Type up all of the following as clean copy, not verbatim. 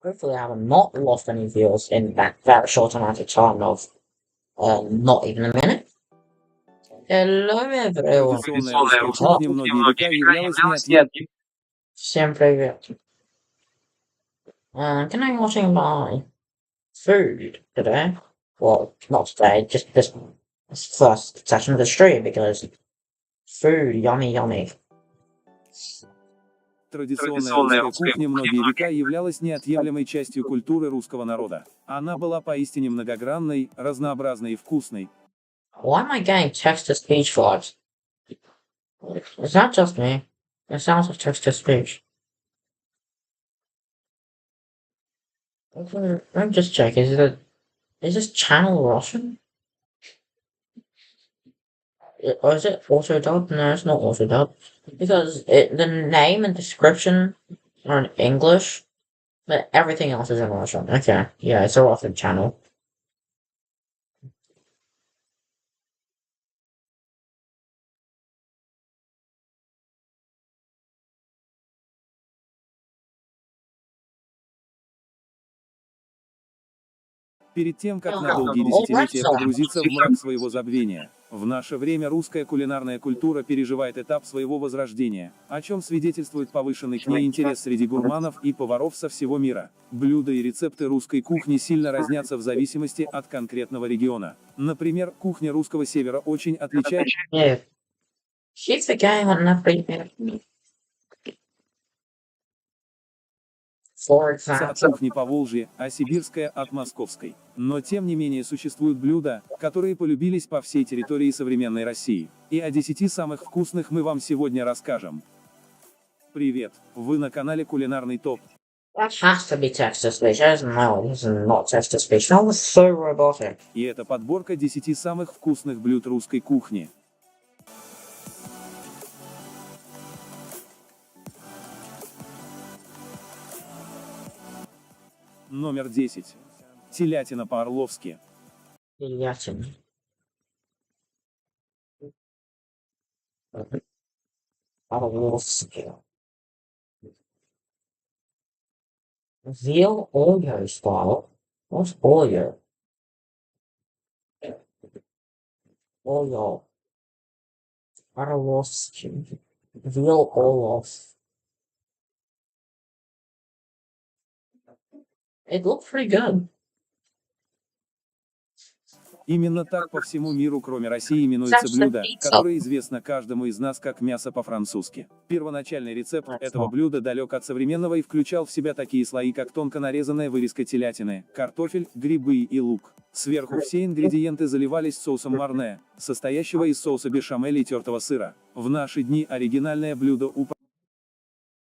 Hopefully, I have not lost any viewers in that very short amount of time of not even a minute. Hello, everyone. Традиционная русская кухня многие века являлась неотъемлемой. Всем привет. Can I watching my food today? Well, not today, just this first session of the stream because food, yummy, yummy. Традиционная русская кухня многие века являлась неотъемлемой частью культуры русского народа. Она была поистине многогранной, разнообразной и вкусной. Why am I getting text-to-speech vibes? Is that just me? It sounds like text-to-speech. Let me just check. Is this channel Russian? Or is it auto-dubbed? No, it's not auto-dubbed. Because the name and description are in English, but everything else is in Russian. Okay, yeah, it's a Russian channel. Перед тем, как на долгие десятилетия погрузиться в мрак своего забвения, в наше время русская кулинарная культура переживает этап своего возрождения, о чем свидетельствует повышенный к ней интерес среди гурманов и поваров со всего мира. Блюда и рецепты русской кухни сильно разнятся в зависимости от конкретного региона. Например, кухня русского севера очень отличается. От кухни Поволжья, а сибирская от московской. Но тем не менее существуют блюда, которые полюбились по всей территории современной России. И о 10 самых вкусных мы вам сегодня расскажем. Привет, вы на канале Кулинарный топ. That has to be text-to-speech. No, this is not text-to-speech. That was so robotic. И это подборка 10 самых вкусных блюд русской кухни. Номер 10. Телятина по-орловски. Телятина. Орловски. Veal Oreo style? What's Oreo? Oreo. Орловски. Veal Orloff. It looked pretty good. Именно так по всему миру, кроме России, именуется блюдо, которое известно каждому из нас как мясо по-французски. Первоначальный рецепт этого блюда далек от современного и включал в себя такие слои, как тонко нарезанная вырезка телятины, картофель, грибы и лук. Сверху все ингредиенты заливались соусом марне, состоящего из соуса бешамель и тертого сыра. В наши дни оригинальное блюдо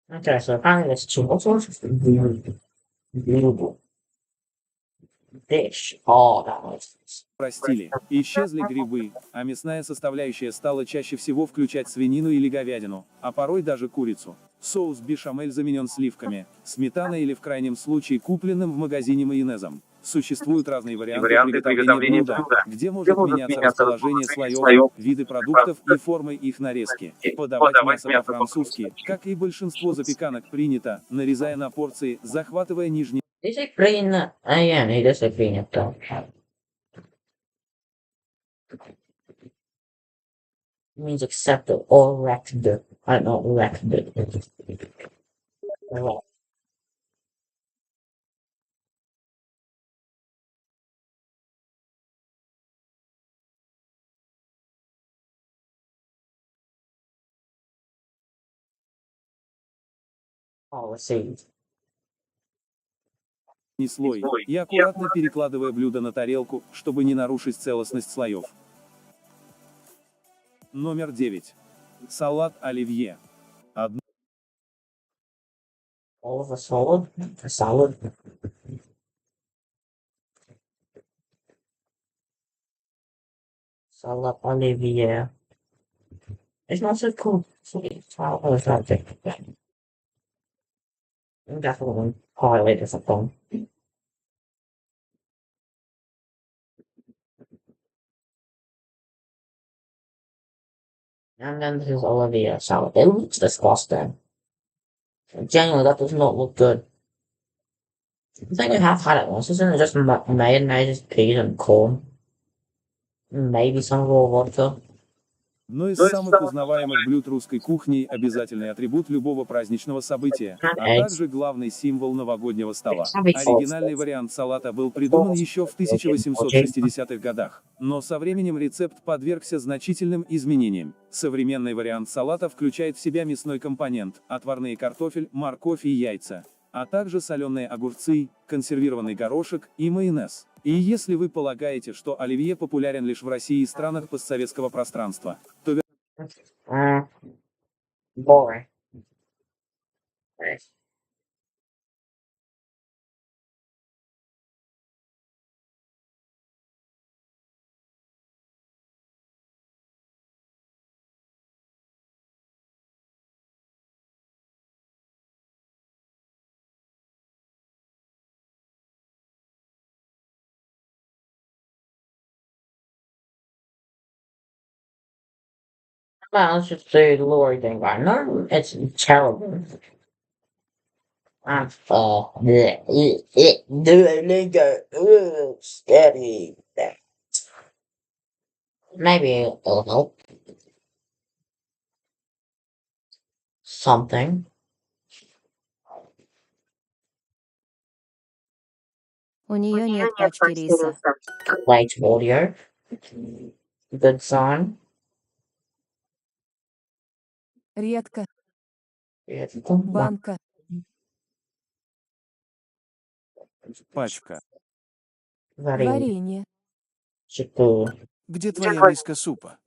Okay, so apparently there's two dish. Oh, that was... Простили, исчезли грибы, а мясная составляющая стала чаще всего включать свинину или говядину, а порой даже курицу. Соус бешамель заменен сливками, сметаной или в крайнем случае купленным в магазине майонезом. Существуют разные варианты приготовления блюда, где может меняться расположение слоев, виды продуктов и формы их нарезки. Подавать мясо по-французски, как и большинство запеканок, принято, нарезая на порции, захватывая нижние. Means accepted or rected. I don't know, rected. Oh, received. Слой, и аккуратно перекладывая блюдо на тарелку, чтобы не нарушить целостность слоев. Номер 9. Салат оливье. All of a salad? A salad? Salad oливье. It's not so cool. Oh, it's not different. Definitely highly different. And then this is Olivia salad. It looks disgusting. Genuinely, that does not look good. I think we have had it once. Isn't it just mayonnaise, peas, and corn? Maybe some raw vodka. Одно из самых узнаваемых блюд русской кухни – обязательный атрибут любого праздничного события, And а eggs. также главный символ новогоднего стола. Cabbage sauce. Оригинальный вариант салата был придуман Sauce. еще в 1860-х годах, но со временем рецепт подвергся значительным изменениям. Современный вариант салата включает в себя мясной компонент, отварные картофель, морковь и яйца, а также соленые огурцы, консервированный горошек и майонез. И если вы полагаете, что оливье популярен лишь в России и странах постсоветского пространства, то Boring. Well, let's just say the Lori thing. I know it's terrible. Duolingo. Steady. Maybe it'll help. Something. У нее нет пачки риса. Late audio. Good sign. Редко. Редко. Банка. Пачка. Варенье. Четыре. Где твоя миска супа?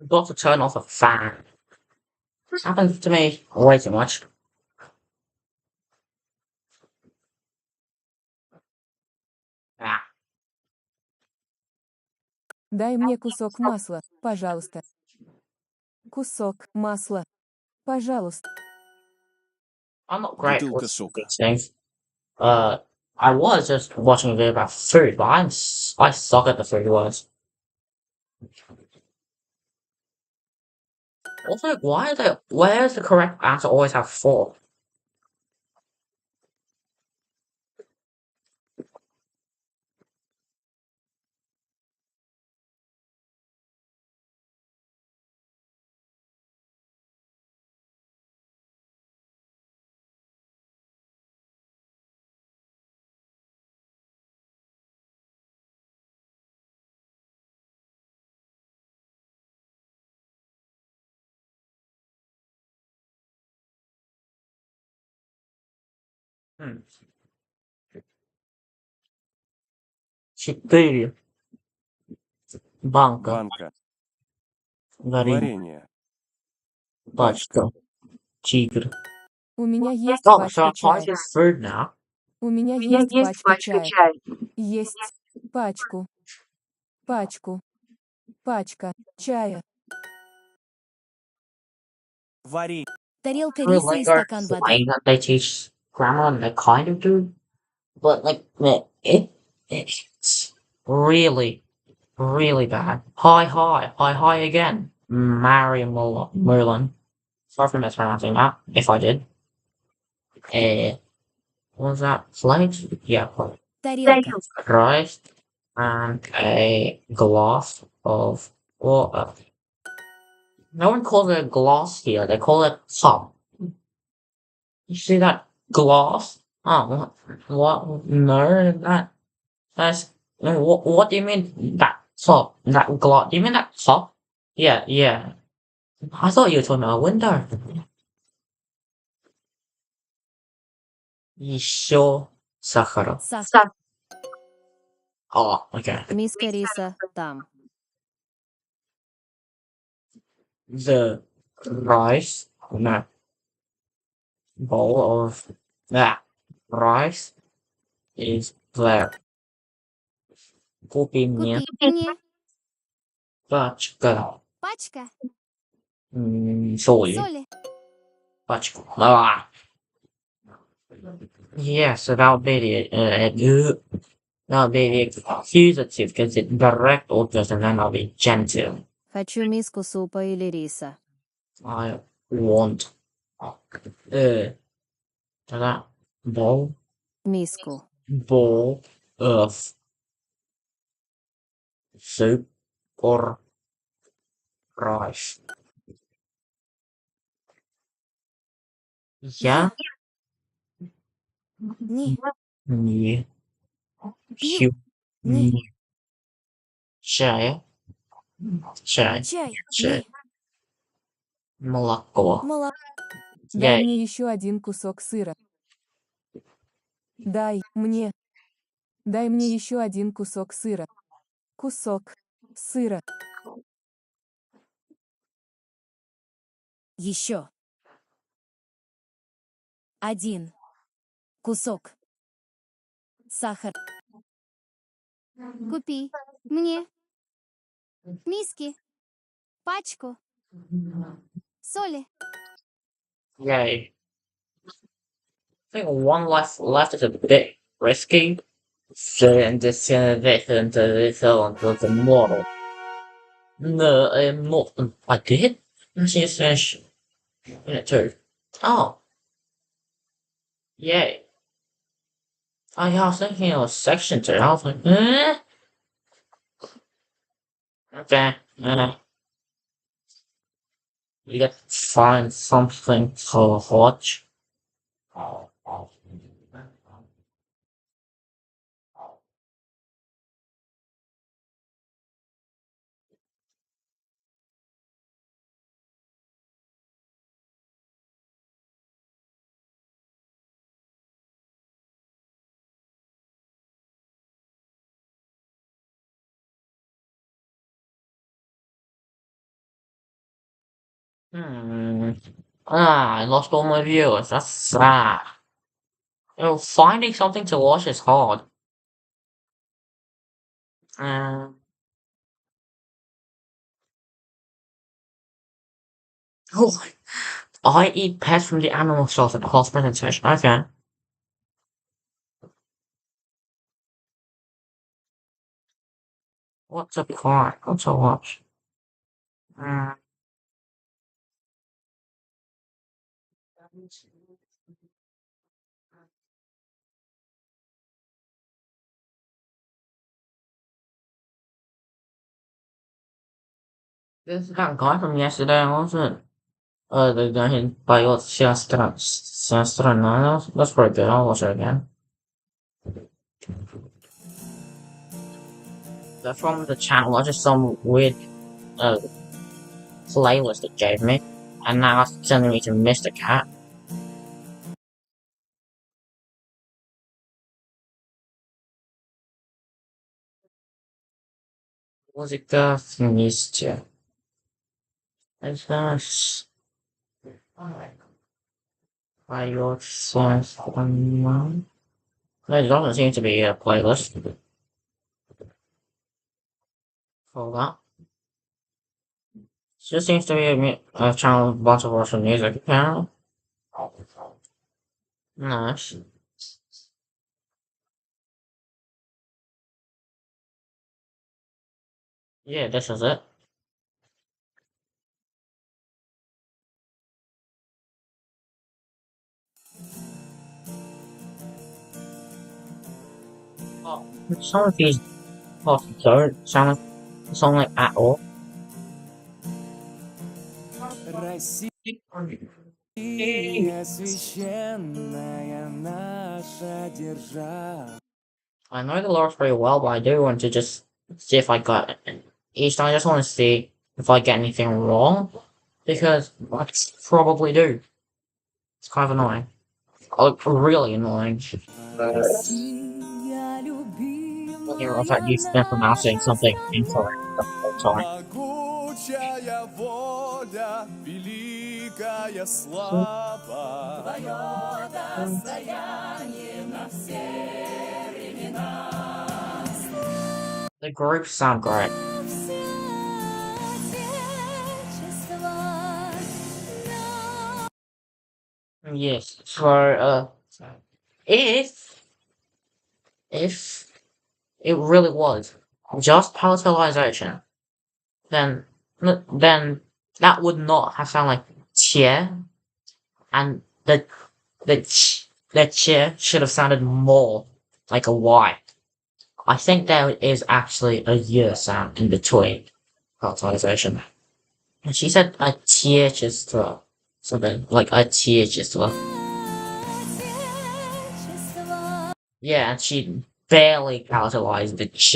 Got to turn off a fan. This happens to me way too much. Ah. Дай мне кусок масла, пожалуйста. Кусок масла. Пожалуйста. I'm not great Бутылка with сока. these things. I was just watching a video about food, but I suck at the food words. Also, where's the correct answer always have four? Hmm. Четыре. Банка. Банка. Варенье. Варенье. Пачка. Тигр. У меня есть Oh, so пачка I'm trying чая. food now. У меня есть пачка чая. Есть пачку. Пачку. Пачка чая. Варенье. Тарелка Really риса и like our стакан воды. claim that they teach grammar and they kind of do, but like it's really really bad. Hi again. Marion Merlin. Sorry for mispronouncing that. If I did. What was that? Plate? Yeah, plate. Тарелка. Rice and a glass of water. No one calls it a glass here. They call it cup. You see that glass? Oh, what? No, that's. What do you mean that cup? That glass? Do you mean that cup? Yeah. I thought you were talking about a window. Еще сахара. Сахар. Oh, okay. Миска риса там. The rice, no, bowl of that rice is there. Купи мне Купи мне пачка пачка соли. соли. Пачку. Yes, so that'll be that'll be the accusative because it's direct orders and then I'll be genitive. Хочу миску супа или риса. I want that Миску. bowl of soup or rice. Я Не. не Пью. пью Не. чая, чай, Чай. чай, Не. молоко. Молоко. Я Дай мне еще один кусок сыра. Дай мне. Дай мне еще один кусок сыра. Кусок сыра. Еще. Один. Кусок. Сахар. Купи. Мне. Миски. Пачку. Соли. I think one left is a bit risky. So and this into this into the model. No, I'm not. I did. She says unit 2. Oh, yay. Oh yeah, I was thinking it was section 2. I was like, eh? Okay. Let's find something to watch. I lost all my viewers. That's sad. Finding something to watch is hard. Um, oh, I eat pets from the animal shelter at the host presentation. Okay. What's a part? What's a watch? Mm. This is that guy from yesterday, wasn't it? The guy in Bio Siastra, no, that's pretty good. I'll watch it again. They're from the channel, I just some weird uh, playlist it gave me, and now it's sending me to Mr. Cat. Музыка вместе. Это поет страна. There doesn't seem to be a playlist for that. It just seems to be a channel with a bunch of Russian music apparently. Nice. Yeah, this is it. Oh, some of these parts don't sound like at all. Россия, священная наша держава. I know the lyrics pretty well, but I do want to just see if I got it. Each time I just want to see if I get anything wrong, because I probably do. It's kind of annoying. Like, really annoying. Россия, Here, if I use them pronouncing something incorrect the whole time. могучая воля, великая слава. Твое достояние на все времена. The groups sound great. Yes. If if it really was just palatalization, then then that would not have sounded like cheer, and the cheer should have sounded more like a Y. I think there is actually a year sound in between palatalization. And she said a отечество, something like a отечество. Yeah, and she barely palatalized the ch.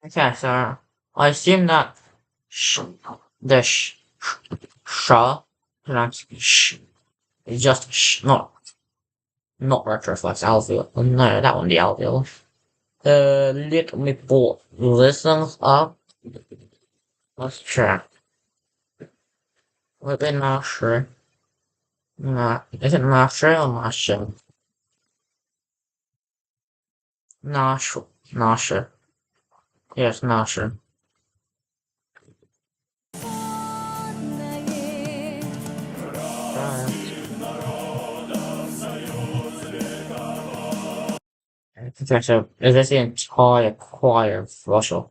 Okay, so I assume that sh, the sh, pronounced sh, is just sh, not retroflex alveolar. No, that one the alveolar. Let me pull listens up. Let's check. Would be not sure. Not, is it not sure or not sure? Not sure. Not sure. Yes, not sure. Okay, so is this the entire choir of Russia?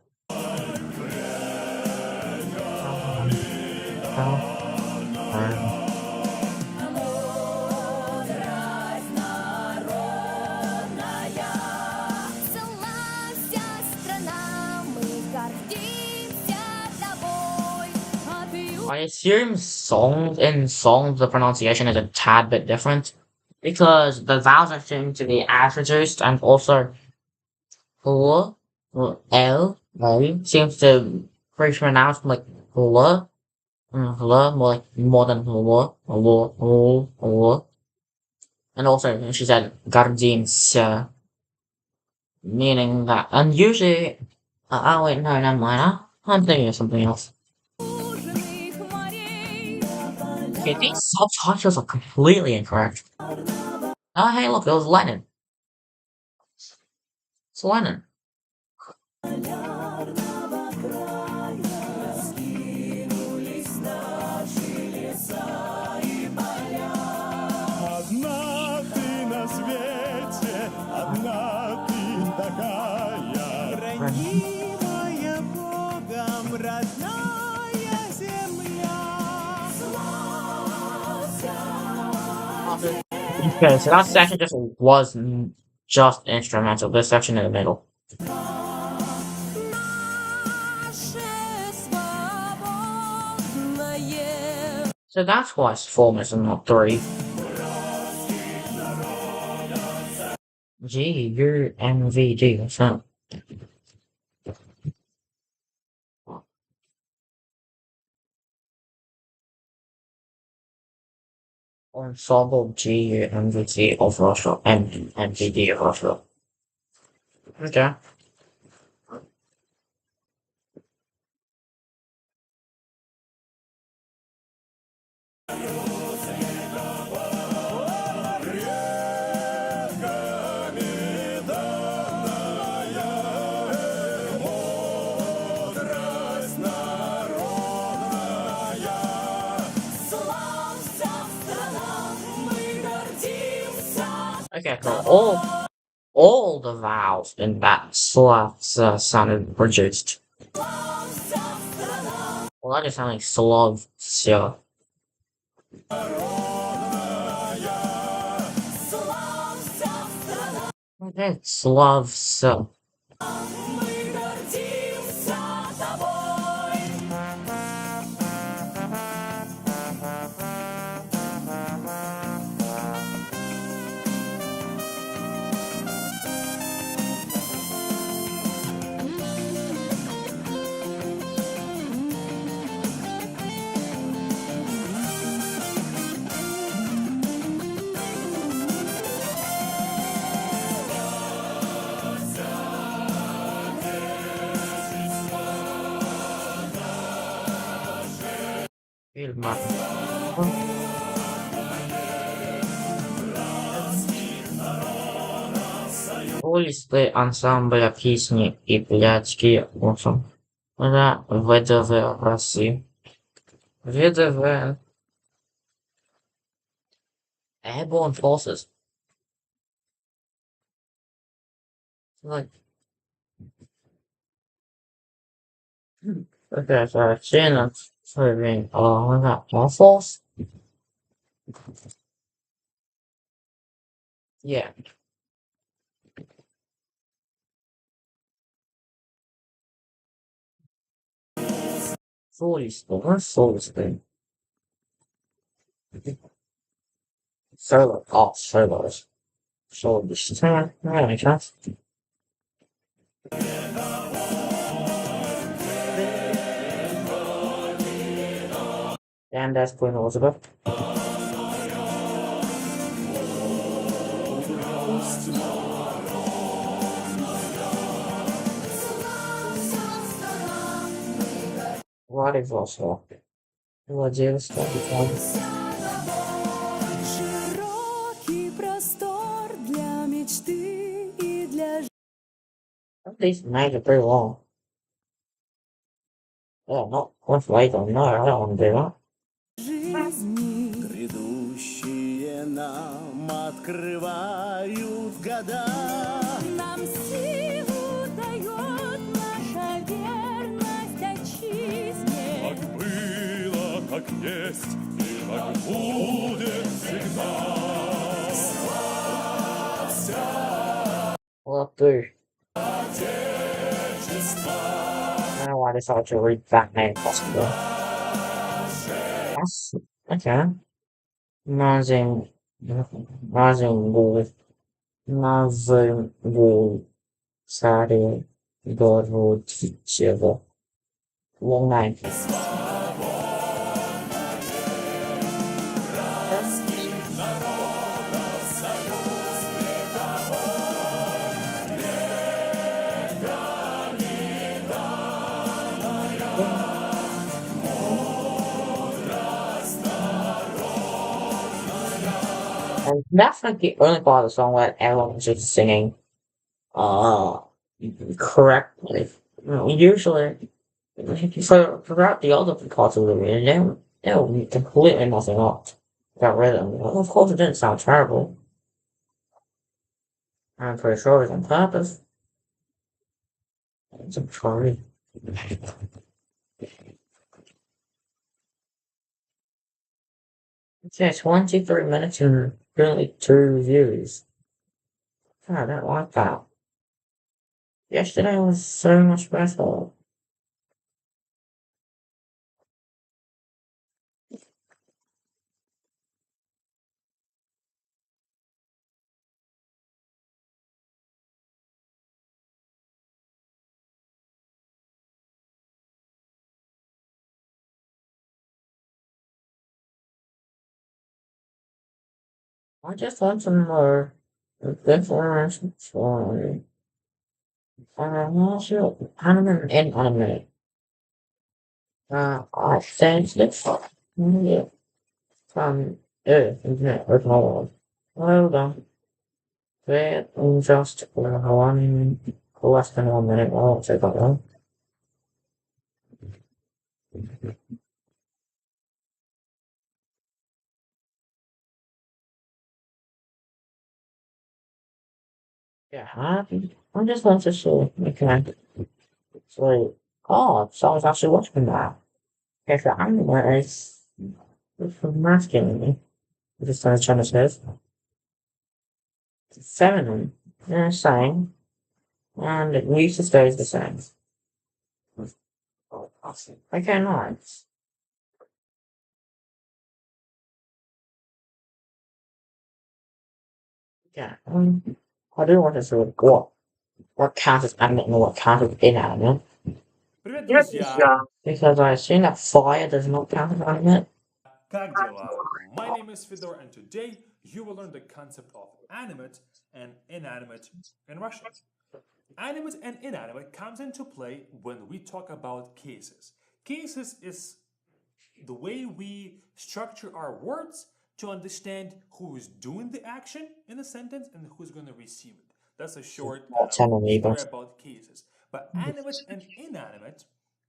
I assume songs the pronunciation is a tad bit different because the vowels seem to be as reduced and also l seems to be pronounced like l more than l. And also she said гордимся, meaning that, and usually oh wait, no, never mind. I'm thinking of something else. Okay, these subtitles are completely incorrect. Oh, hey, look, it was Lennon. It's Lennon. Одна ты на свете, одна ты такая, ранимая Богом родная земля. Okay, so that section just was just instrumental. This section in the middle. So that's why it's 4 minutes and not 3. GUMVD, what's that? Ensemble GUMVD of Russia and MVD of Russia. Okay. Okay, so all the vowels in that sounded reduced. Well, that just sounded like slov, so. Okay, slov, so. Film. Улицы ансамбля песни и пляцки учим. Это ВДВ России. ВДВ Airborne Forces. Like, okay, so China serving Air Force. Yeah. Solisten. Solo. Oh, solos. Solisten. That makes sense. And that's Queen Elizabeth. Владивосток. Владивосток. Широкий простор для мечты и для These names are pretty long. Yeah, not much later. No, I don't want to do that. жизни. Грядущие нам открывают года. Нам силу дает наша верность отчизне. Как было, как есть и как будет всегда. Well, dude. I don't know why I decided to read that name possibly. That's okay. Rising Wall. Rising Wall. Sorry. God will teach you. Long name. And that's like the only part of the song where everyone was just singing uh correctly. Usually throughout the other parts of the video, they were completely nothing up about rhythm. Well, of course it didn't sound terrible. I'm pretty sure it was on purpose. I'm sorry. Okay, 23 minutes and really 2 views. God, I don't like that. Yesterday was so much better. I just want some more information for also anime and anime. I think it's yeah, from internet original. Hold on. Wait just one less than 1 minute. I won't take that long. Yeah, I just want to see. Okay. So, oh, so I was actually watching that. Okay, so anime is masculine. Just on the channel says. Feminine. Yeah, same. And it used to stay the same. Okay, nice. Yeah. I do want to see what counts as anime and what counts as inanimate. Привет, друзья! Because I assume that fire does not count as anime. Как дела? My name is Fedor, and today you will learn the concept of animate and inanimate in Russian. Animate and inanimate comes into play when we talk about cases. Cases is the way we structure our words to understand who is doing the action in a sentence and who's going to receive it. That's a short Not 10 story amigos. about cases. But animate and inanimate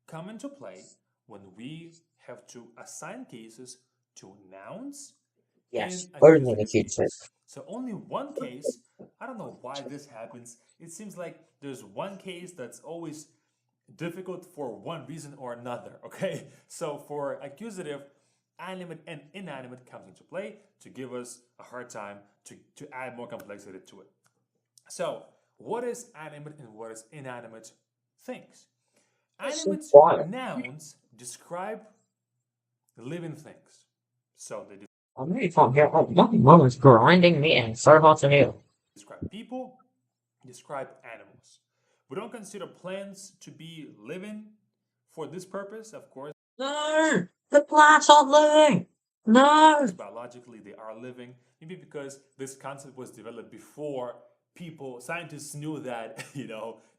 come into play when we have to assign cases to nouns in Yes, only the accusative future. case. So only one case, I don't know why this happens. It seems like there's one case that's always difficult for one reason or another, okay? So for accusative, animate and inanimate comes into play to give us a hard time to add more complexity to it. So what is animate and what is inanimate things? Animate Quiet. nouns describe living things. So they I really can't hear. Oh, my mum is grinding me and it's so hard to hear. describe people, describe animals. We don't consider plants to be living for this purpose, of course. No! The plants aren't living! No! Biologically, they are living. Maybe because this concept was developed before people, scientists knew that,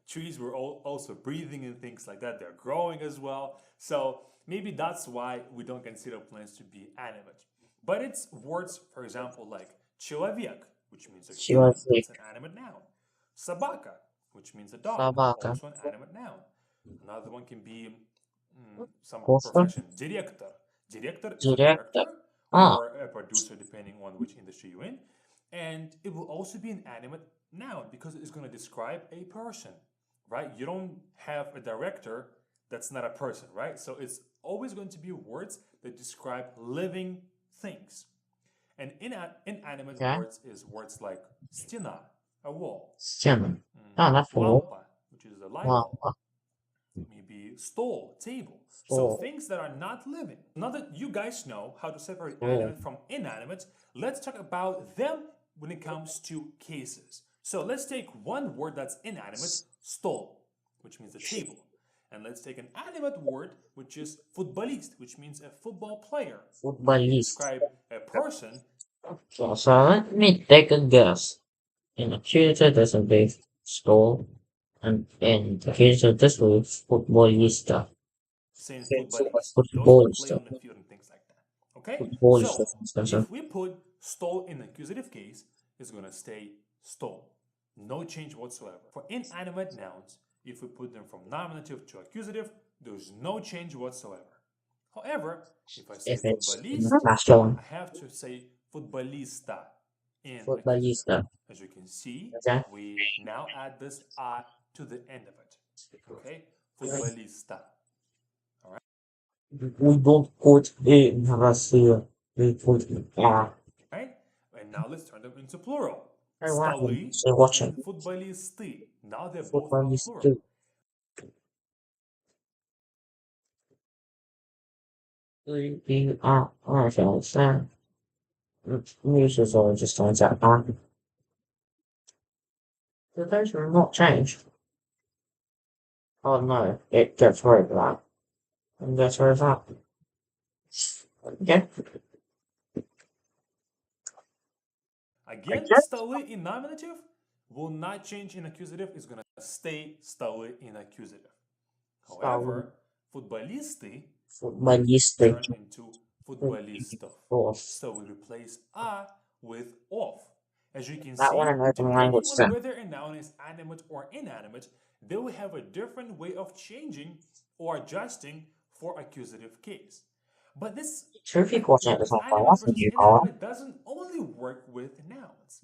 trees were also breathing and things like that. They're growing as well. So maybe that's why we don't consider plants to be animate. But it's words, for example, like человек, which means a human, Человек. that's an animate noun. Собака, which means a dog, Собака. also an animate noun. Another one can be some Кошка. profession. Director. Director is a Директор. director Ah, or a producer, depending on which industry you're in. And it will also be an animate noun because it's going to describe a person, right? You don't have a director that's not a person, right? So it's always going to be words that describe living things. And inanimate okay. words is words like stena, a wall, Стена. Ah, that's cool. lampa, which is a light bulb, Lamпа. maybe stole, table. So Stol. things that are not living. Now that you guys know how to separate Stol. animate from inanimate, let's talk about them when it comes to cases. So let's take one word that's inanimate, stole, which means a table. And let's take an animate word, which is futbolist, which means a football player. To Футболист. describe a person. So let me take a guess. In accusative, there's a big stall. And in accusative, this will be futbolista. Saying futbolist, those who play Futbolista. on the field and things like that. Okay? Futbolista. So, if we put stole in accusative case, it's going to stay stole. No change whatsoever. For inanimate nouns, if we put them from nominative to accusative, there's no change whatsoever. However, if I say If it's futbolist, masculine. I have to say futbolista in accusative. Futbolista. As you can see, Okay. we now add this a to the end of it. Okay? Futbolista. We don't put A in Russia. We put A. Right? And now let's turn them into plural. Hey, what? Столы So watching. and futbolисты. Now they're both on Futbolist plural. too. We are ourselves. News is all just turns out on. So those will not change. Oh no, it gets rid of that. And gets rid of that. Okay. Again, Okay. столы in nominative will not change in accusative. It's going to stay столы in accusative. However, futbolисты Futbolisty. turn into futbolistов. So we replace a with of. As you can That see, one in open depending language on then. whether a noun is animate or inanimate, they will have a different way of changing or adjusting for accusative case. But this Truthfully, watching it this is not far animate off from versus you, Carl. inanimate doesn't only work with nouns.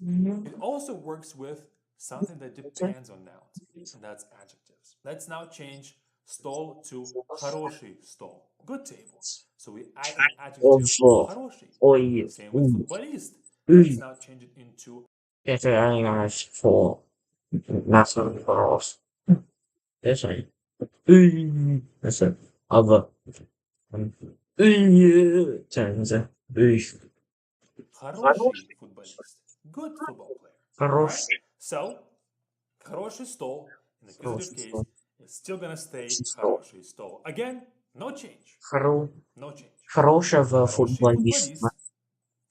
It also works with something that depends on nouns, and that's adjectives. Let's now change stол to хороший стол, good table. So we add an adjective хороший. Ой, Same with futbolist. Ui. Let's now change it into It's only nice for national girls. This ain't. That's it. Other. Turns out. хороший futbolist, good football player. Хороший. Right? So, хороший стол in the accusative case is still gonna stay хороший стол. Again, no change. No change. Хорошего Хороший футболиста. футболист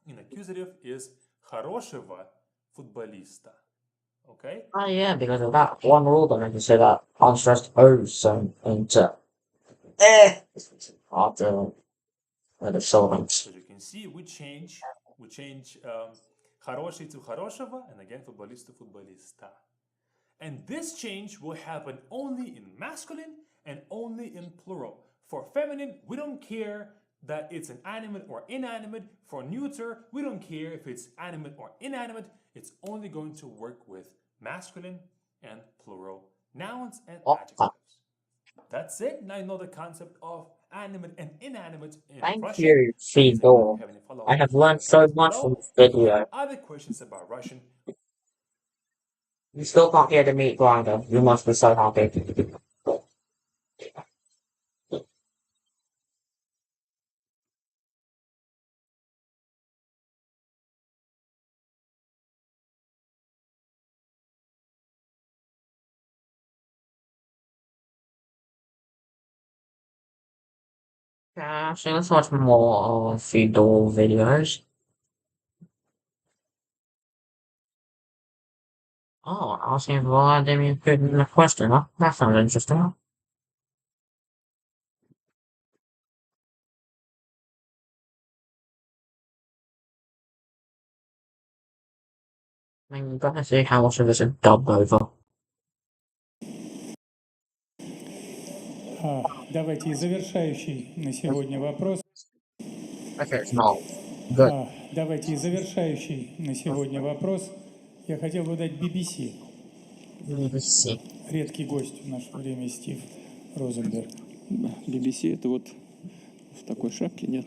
in accusative is хорошего футболиста. Okay? Oh yeah, because of that one rule that I can say that unstressed O's into after the solvents. So you can see we change хороший to хорошего, and again футболист to футболиста. And this change will happen only in masculine and only in plural. For feminine, we don't care that it's an animate or inanimate. For neuter, we don't care if it's animate or inanimate. It's only going to work with masculine and plural nouns and Oh, adjectives. That's it. Now you know the concept of animate and inanimate in thank Russian. you, Please let me know if Fidor. you have any I follow-up have questions in learned the so comments much from below. this If you have video. other questions about Russian, You still can't hear the meat grinder. You must be so happy. Yeah, so let's watch more of Fidor videos. Oh, asking Vladimir Putin a question. Huh? That sounds interesting. I mean, you've got to see how much of this is dubbed over. Давайте завершающий на сегодня вопрос. Okay, it's not good. Давайте завершающий на сегодня вопрос. Я хотел бы дать BBC. Let's see. Редкий гость в наше время Стив Розенберг. BBC это вот в такой шапке, нет?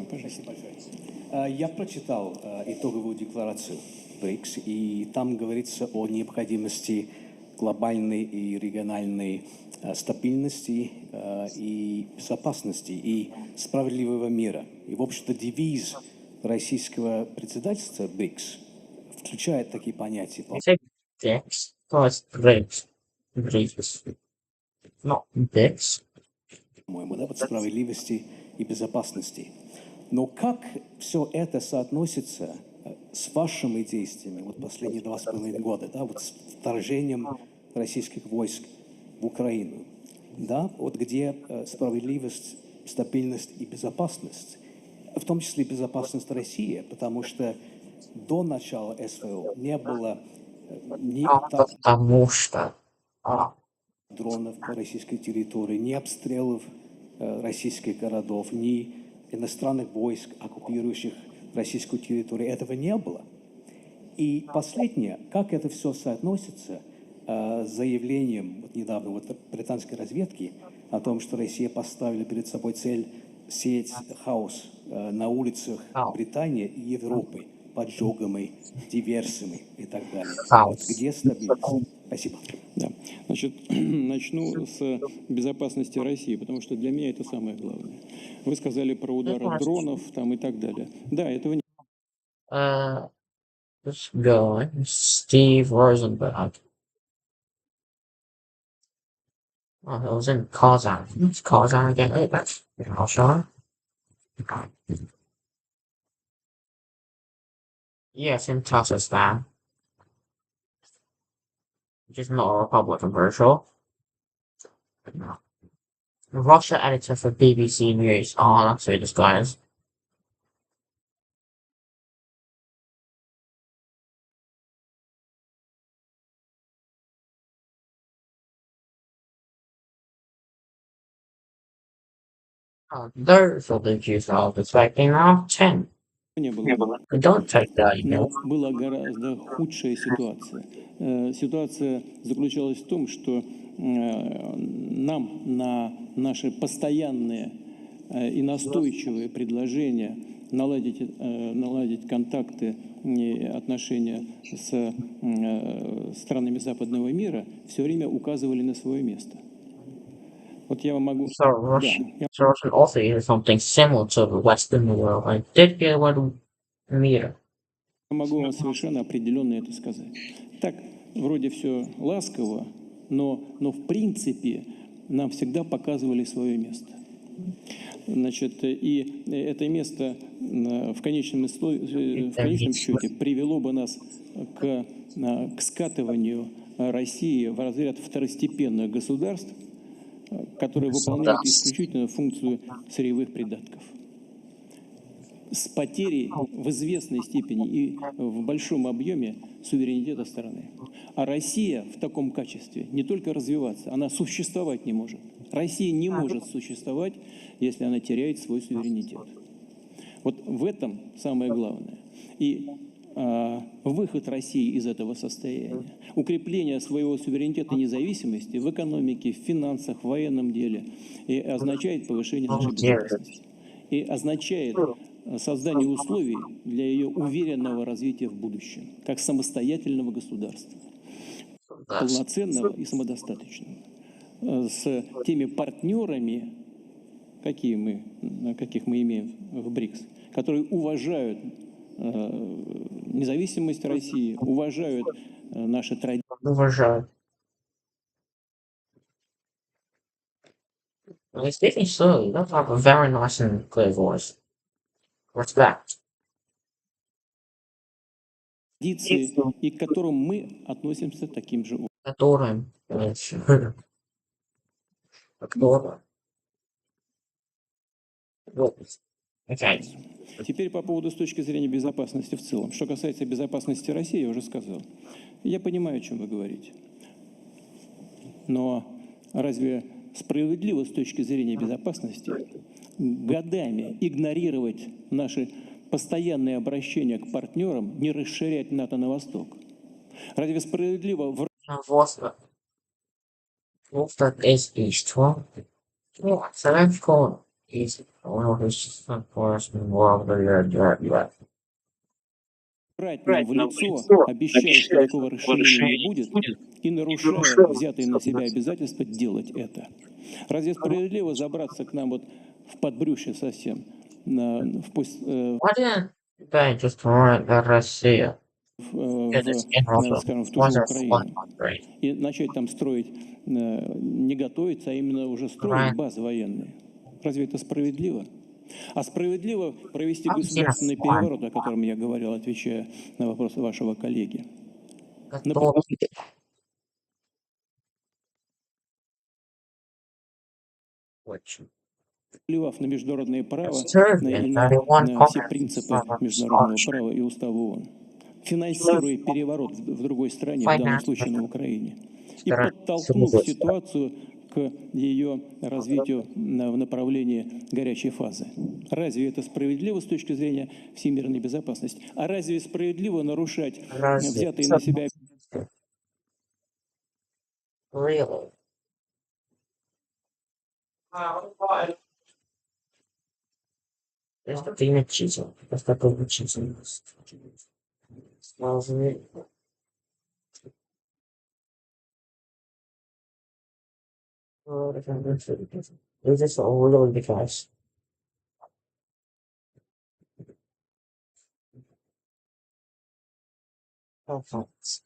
Пожалуйста. Я прочитал итоговую декларацию БРИКС, и там говорится о необходимости глобальной и региональной стабильности и безопасности и справедливого мира. И, в общем-то, девиз российского председательства БРИКС включает такие понятия. You say dicks? Oh, it's grapes. Grapes. Not dicks. По-моему, да, вот справедливости и безопасности. Но как все это соотносится с вашими действиями вот последние 2,5 года, да, вот с вторжением российских войск в Украину, да, вот где справедливость, стабильность и безопасность, в том числе безопасность России, потому что до начала СВО не было ни атак Потому что. дронов по российской территории, ни обстрелов российских городов, ни иностранных войск, оккупирующих российскую территорию. Этого не было. И последнее, как это все соотносится с заявлением вот недавно вот, британской разведки о том, что Россия поставила перед собой цель сеять хаос на улицах Британии и Европы поджогами, диверсиями и так далее. Вот где стабильность? Спасибо. Да. Значит, начну с безопасности России, потому что для меня это самое главное. Вы сказали про удары дронов там и так далее. Да, этого не... This guy, Steve Rosenberg. Oh, it was in Kazan. It's Kazan again. Hey, that's Russia. Yes, in Kazakhstan. Which is not a republic, I'm pretty sure. Russia editor for BBC News. Oh, that's who this guy is. Oh, those are the views I was expecting now. 10. Не было. Don't take that, you Но know. была гораздо худшая ситуация. Ситуация заключалась в том, что нам на наши постоянные и настойчивые предложения наладить контакты и отношения с странами западного мира все время указывали на свое место. Вот я вам могу... So Russian also is something similar to the Western world. I did hear what meter. Я могу вам совершенно определенно это сказать. Так, вроде все ласково, но в принципе нам всегда показывали свое место. Значит, и это место в конечном счете привело бы нас к скатыванию России в разряд второстепенных государств, которые выполняют исключительно функцию сырьевых придатков. с потерей в известной степени и в большом объеме суверенитета страны. А Россия в таком качестве не только развиваться, она существовать не может. Россия не может существовать, если она теряет свой суверенитет. Вот в этом самое главное. И выход России из этого состояния, укрепление своего суверенитета и независимости в экономике, в финансах, в военном деле и означает повышение нашей безопасности. И означает создание условий для ее уверенного развития в будущем, как самостоятельного государства, полноценного и самодостаточного, с теми партнерами, каких мы имеем в БРИКС, которые уважают независимость России, уважают наши традиции. Уважаю. You're speaking slowly. You don't have a very nice and clear voice. Respect. И к которым мы относимся таким же образом. Которым. Которым. Okay. Теперь по поводу с точки зрения безопасности в целом. Что касается безопасности России, я уже сказал. Я понимаю, о чем вы говорите. Но разве справедливо с точки зрения безопасности годами игнорировать наши постоянные обращения к партнерам, не расширять НАТО на восток? Разве справедливо в Восток is east. Well, so that's cool. East. Well, it's forest and world брать нам в лицо, обещая, что такого расширения не будет, и нарушая взятые на себя обязательства делать это? Разве справедливо забраться к нам вот в подбрюшье совсем, Why didn't they just write Россия? скажем, в ту же Украину, и начать там строить, не готовиться, а именно уже строить базы военные? Разве это справедливо? А справедливо провести государственный переворот, о котором я говорил, отвечая на вопрос вашего коллеги. Плевав на международное право и на все принципы международного права и устава ООН, финансируя переворот в другой стране, в данном случае на Украине, и подтолкнув ситуацию к ее развитию в направлении горячей фазы. Разве это справедливо с точки зрения всемирной безопасности? А разве справедливо нарушать взятые на себя... Really? Это ты не читал. Это такой читал. Smells me. It's just all really because. Oh, thanks.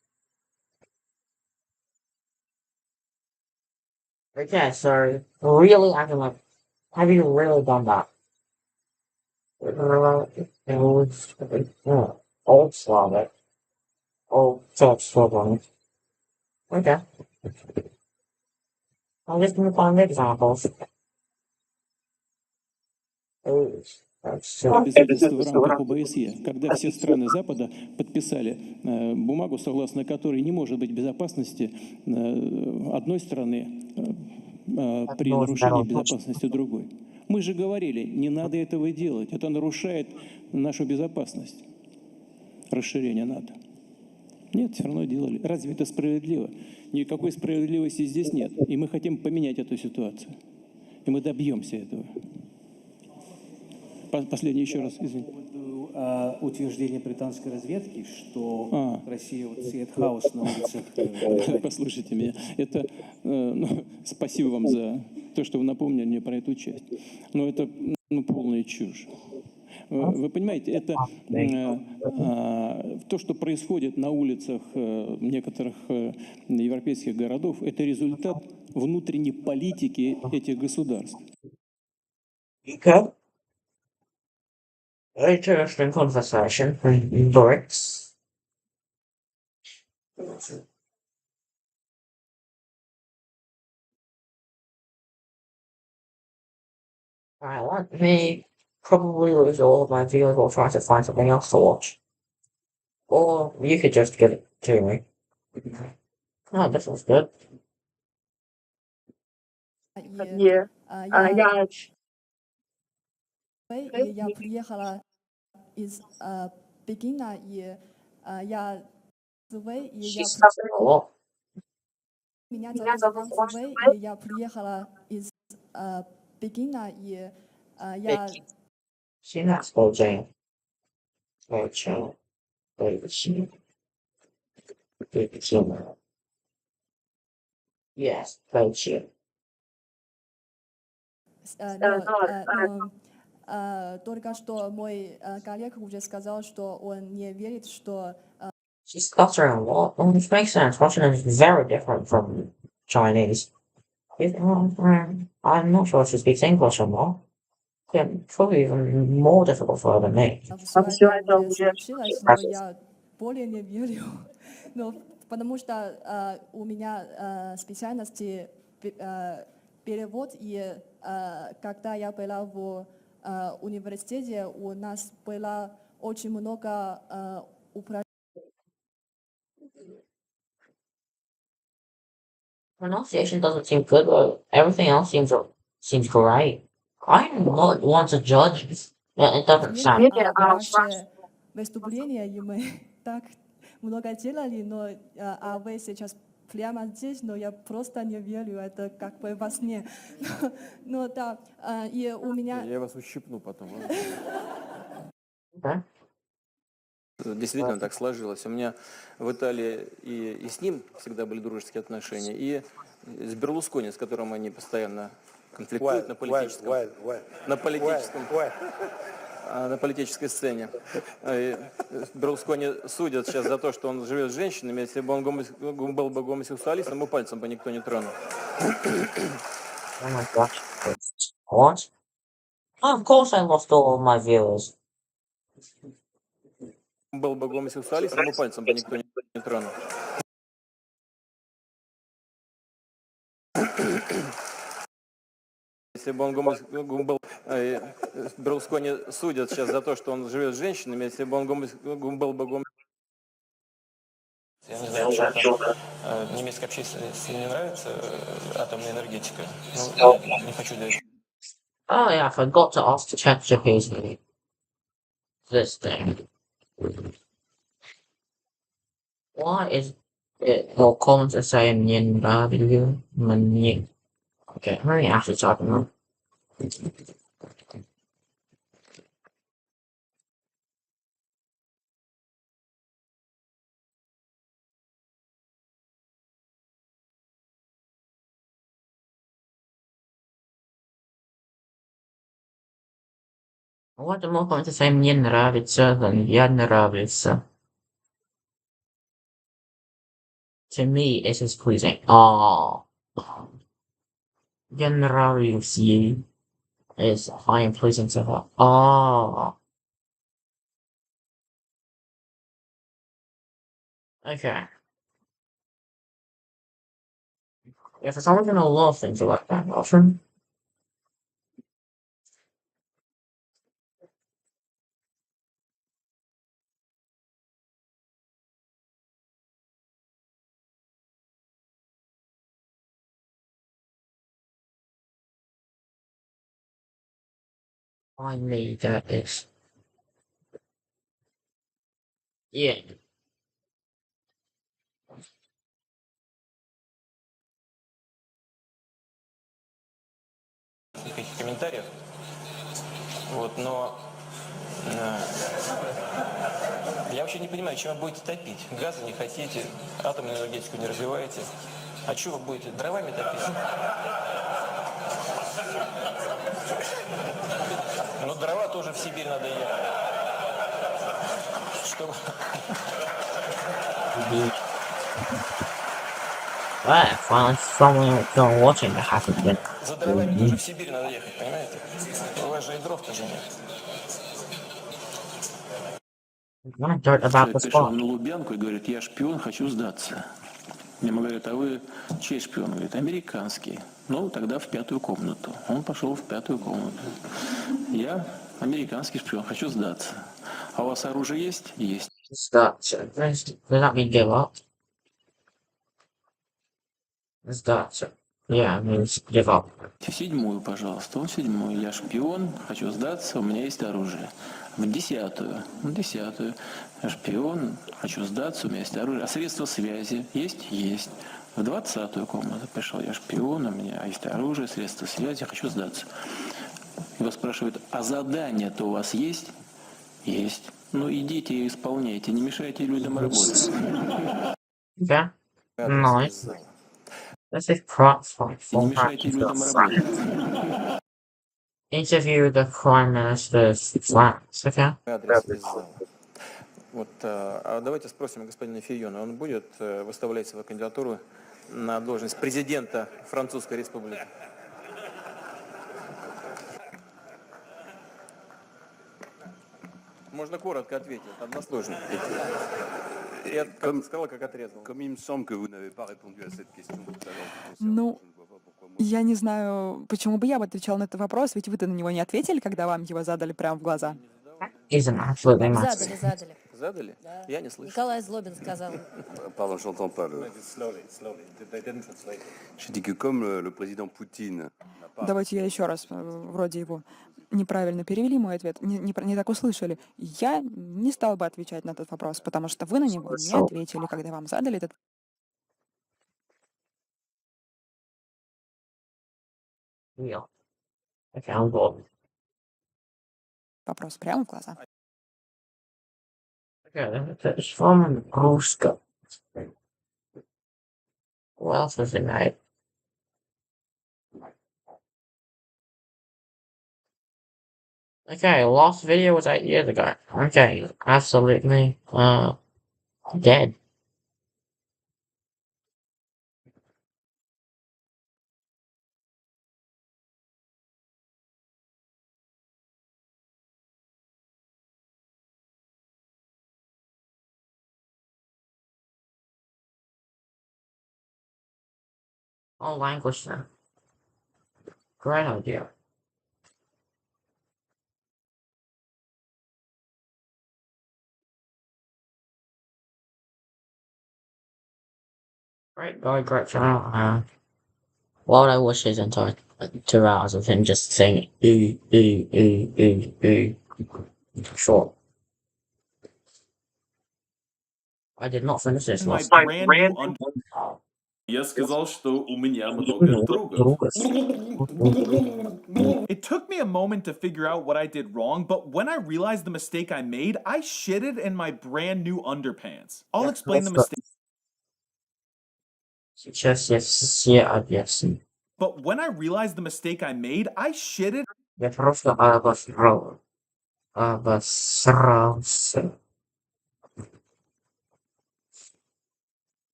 Okay, sorry. Really, I can like. Have you really done that? Old Slavic. Old Czech Slavonic. Okay. I'm just gonna find examples. обязательства в рамках ОБСЕ, когда все страны Запада подписали бумагу, согласно которой не может быть безопасности одной страны при нарушении безопасности другой. Мы же говорили, не надо этого делать, это нарушает нашу безопасность, расширение НАТО. Нет, все равно делали. Разве это справедливо? Никакой справедливости здесь нет. И мы хотим поменять эту ситуацию. И мы добьемся этого. Последний еще раз, извините. Утверждение британской разведки, что Россия вот сеет хаос на улицах. Послушайте меня. Это, спасибо вам за то, что вы напомнили мне про эту часть. Но это полная чушь. Вы понимаете, это то, что происходит на улицах некоторых европейских городов, это результат внутренней политики этих государств. Interesting conversation. BRICS. Alright, let me probably lose all of my viewers or try to find something else to watch. Or you could just give it to me. Oh, this was good. И я я приехала из Пекина, и я Цзуэй, и я She's suffering a lot. меня зовут Ван Цзуэй, и я приехала из Пекина, и я She has go Jane. Go chill. Go chill. Go chill. Yes, go chill. только что мой коллега уже сказал, что он не верит, что She's stuttering a lot, which makes sense. Russian is very different from Chinese. I'm not sure if she speaks English or not. Yeah, probably even more difficult for her than me. все это уже случилось, но я более не верю. Но потому что у меня специальности перевод, и когда я была в университете, у нас было очень много упражнений. Pronunciation doesn't seem good, but everything else seems great. I'm not one to judge. It doesn't sound. Ваше выступление, и мы так много делали, но вы сейчас прямо здесь, но я просто не верю, это как бы во сне. Но да, и у меня... Я вас ущипну потом. Okay. Действительно так сложилось. У меня в Италии и с ним всегда были дружеские отношения, и с Берлускони, с которым они постоянно конфликтуют на политической сцене. И Берлускони судят сейчас за то, что он живет с женщинами. Если бы он был бы гомосексуалистом, ему пальцем бы никто не тронул. Oh my gosh. What? Oh, of course I lost all of my viewers. Был бы гомосексуалистом, ему пальцем бы никто не тронул. Если бы он был... Берлускони судят сейчас за то, что он живет с женщинами. Если бы он был бы гомосексуалистом... Я не знаю, почему-то немецкой общественности не нравится атомная энергетика. Ну, я не хочу говорить. Oh yeah, I forgot to ask ChatGPT this thing. Why is it more common to say Nien W Manien? Okay, let me actually type it out. What more common to say мне нравится than я нравится? To me, it is pleasing. Oh. Я нравлюсь ей is I am pleasing to her. Oh. Okay. Yeah, for some reason, a lot of things are like that often. I need that is. Yeah. Никаких комментариев. Вот, но я вообще не понимаю, чем вы будете топить. Газа не хотите, атомную энергетику не развиваете. А что вы будете? Дровами топить? Ну, дрова тоже в Сибирь надо ехать. Чтобы... Well, finally, someone watching the happy bit. За дровами тоже в Сибирь надо ехать, понимаете? У вас же и дров-то же нет. What dirt about the Пришел spot? на Лубянку и говорит, я шпион, хочу сдаться. Ему говорят, а вы чей шпион? Он говорит, американский. Ну, тогда в 5-ю комнату. Он пошел в 5-ю комнату. Я Американский шпион, хочу сдаться. А у вас оружие есть? Есть. Сдаться. Does that mean give up? Сдаться. Yeah, it means give up. В 7-ю, пожалуйста. Он 7-ю. Я шпион, хочу сдаться, у меня есть оружие. В 10-ю. В 10-ю. Я шпион, хочу сдаться, у меня есть оружие. А средства связи есть? Есть. В 20-ю комнату пришел. Я шпион, у меня есть оружие, средства связи, хочу сдаться. Его спрашивают, а задание-то у вас есть? Есть. Ну идите и исполняйте, не мешайте людям работать. Yeah. Nice. This is Не мешайте людям работать. Interview the Prime Minister's flats, okay? Адрес из зала. Вот, а давайте спросим господина Фийона, он будет выставлять свою кандидатуру на должность президента Французской Республики? Можно коротко ответить, односложно. Я как сказал, как отрезал. Ну, я не знаю, почему бы я бы отвечал на этот вопрос, ведь вы-то на него не ответили, когда вам его задали прямо в глаза. Isn't absolutely massive. Задали. Задали? Да. Я не слышу. Николай Злобин сказал. Pardon, j'entends pas le. J'ai dit que comme le président Poutine. Давайте я еще раз, вроде его неправильно перевели мой ответ, не так услышали. Я не стал бы отвечать на этот вопрос, потому что вы на него не ответили, когда вам задали этот Real. Okay, I'm good. вопрос прямо в глаза. Okay, it's from русскому. What else was it made? Okay, last video was 8 years ago. Okay, absolutely, dead. Oh, language then. Great idea. Great channel. What I wish is entire 2 hours of him just saying short. I did not finish this My last brand new Я сказал, что у меня много другов. It took me a moment to figure out what I did wrong, but when I realized the mistake I made, I shitted in my brand new underpants. I'll explain the mistake. Сейчас я все объясню. But when I realized the mistake I made, I shitted. Я просто обосрался.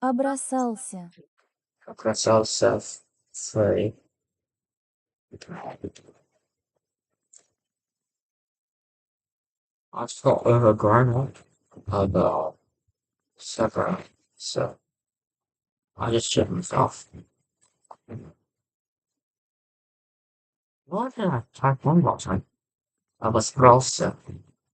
Обросался. Обросался в свои. I felt overgrown up about several, so I just shit myself. What did I type one more time? Обосрался.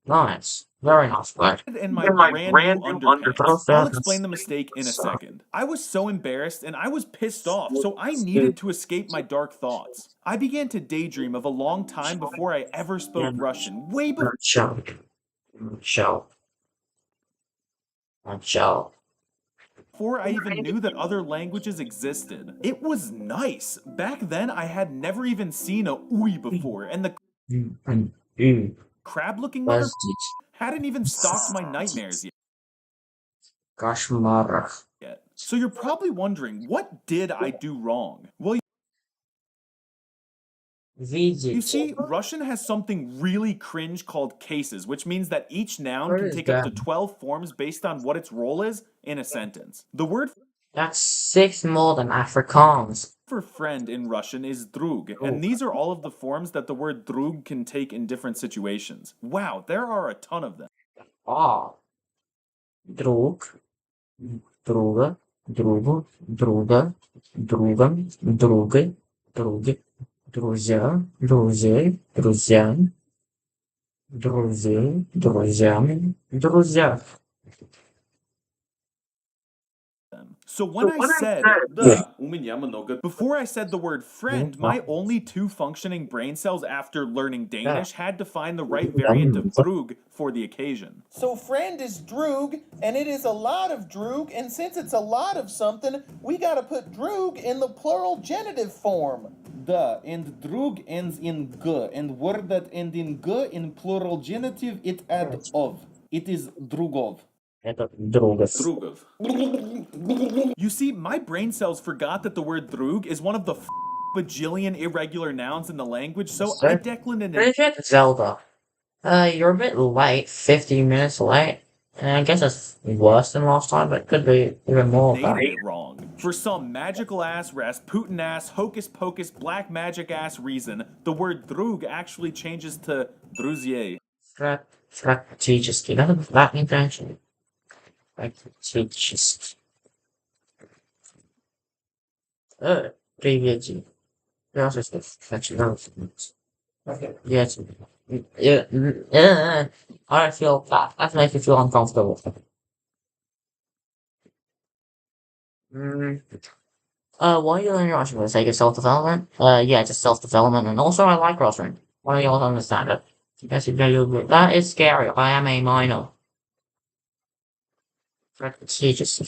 Nice. Very nice word. In my brand new underpants. I'll explain the mistake in a second. I was so embarrassed and I was pissed off, so I needed to escape my dark thoughts. I began to daydream of a long time before I ever spoke Russian, way before. Before I even knew that other languages existed. It was nice. Back then, I had never even seen a uy before, and the crab-looking mother hadn't even stalked my nightmares yet. So you're probably wondering, what did I do wrong? Well, you see, Russian has something really cringe called cases, which means that each noun can take up to 12 forms based on what its role is in a sentence. The word That's 6 more than Afrikaans. For friend in Russian is drug, and these are all of the forms that the word drug can take in different situations. Wow, there are a ton of them. Друг, друга, другу, друга, другом, другой, други, Друзья, друзей, друзья, друзей, друзьями, друзья. So when I said Да, у меня много, before I said the word friend, my only two functioning brain cells after learning Danish had to find the right variant of drug for the occasion. So friend is drug, and it is a lot of drug, and since it's a lot of something, we gotta put drug in the plural genitive form. Да, and drug ends in g, and word that end in g in plural genitive it add of. It is drugov. это другов. Drugov. You see, my brain cells forgot that the word drug is one of the bajillion irregular nouns in the language, so I declined an Zelda. You're a bit late, 50 minutes late. And I guess it's worse than last time, but it could be even more bad. named it wrong. For some magical ass, Rasputin ass, hocus pocus, black magic ass reason, the word drug actually changes to друзья. Strategiski. That means actually. Strategiski. Приветик. Я же начинал. Yes. Yeah. I feel that makes me feel uncomfortable. Why are you learning Russian for the sake of self-development? Yeah, just self-development, and also I like Russian. Why do you not understand it? Yes, that is scary. I am a minor. Prestigious.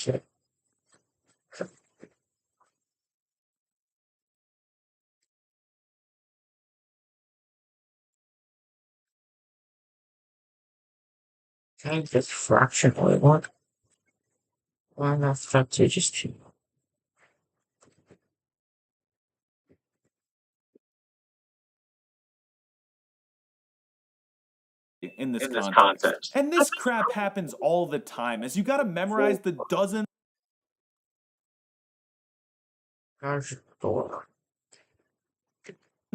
Change this fraction or what? Why not strategious? In this context. And this crap happens all the time, as you gotta memorize the dozen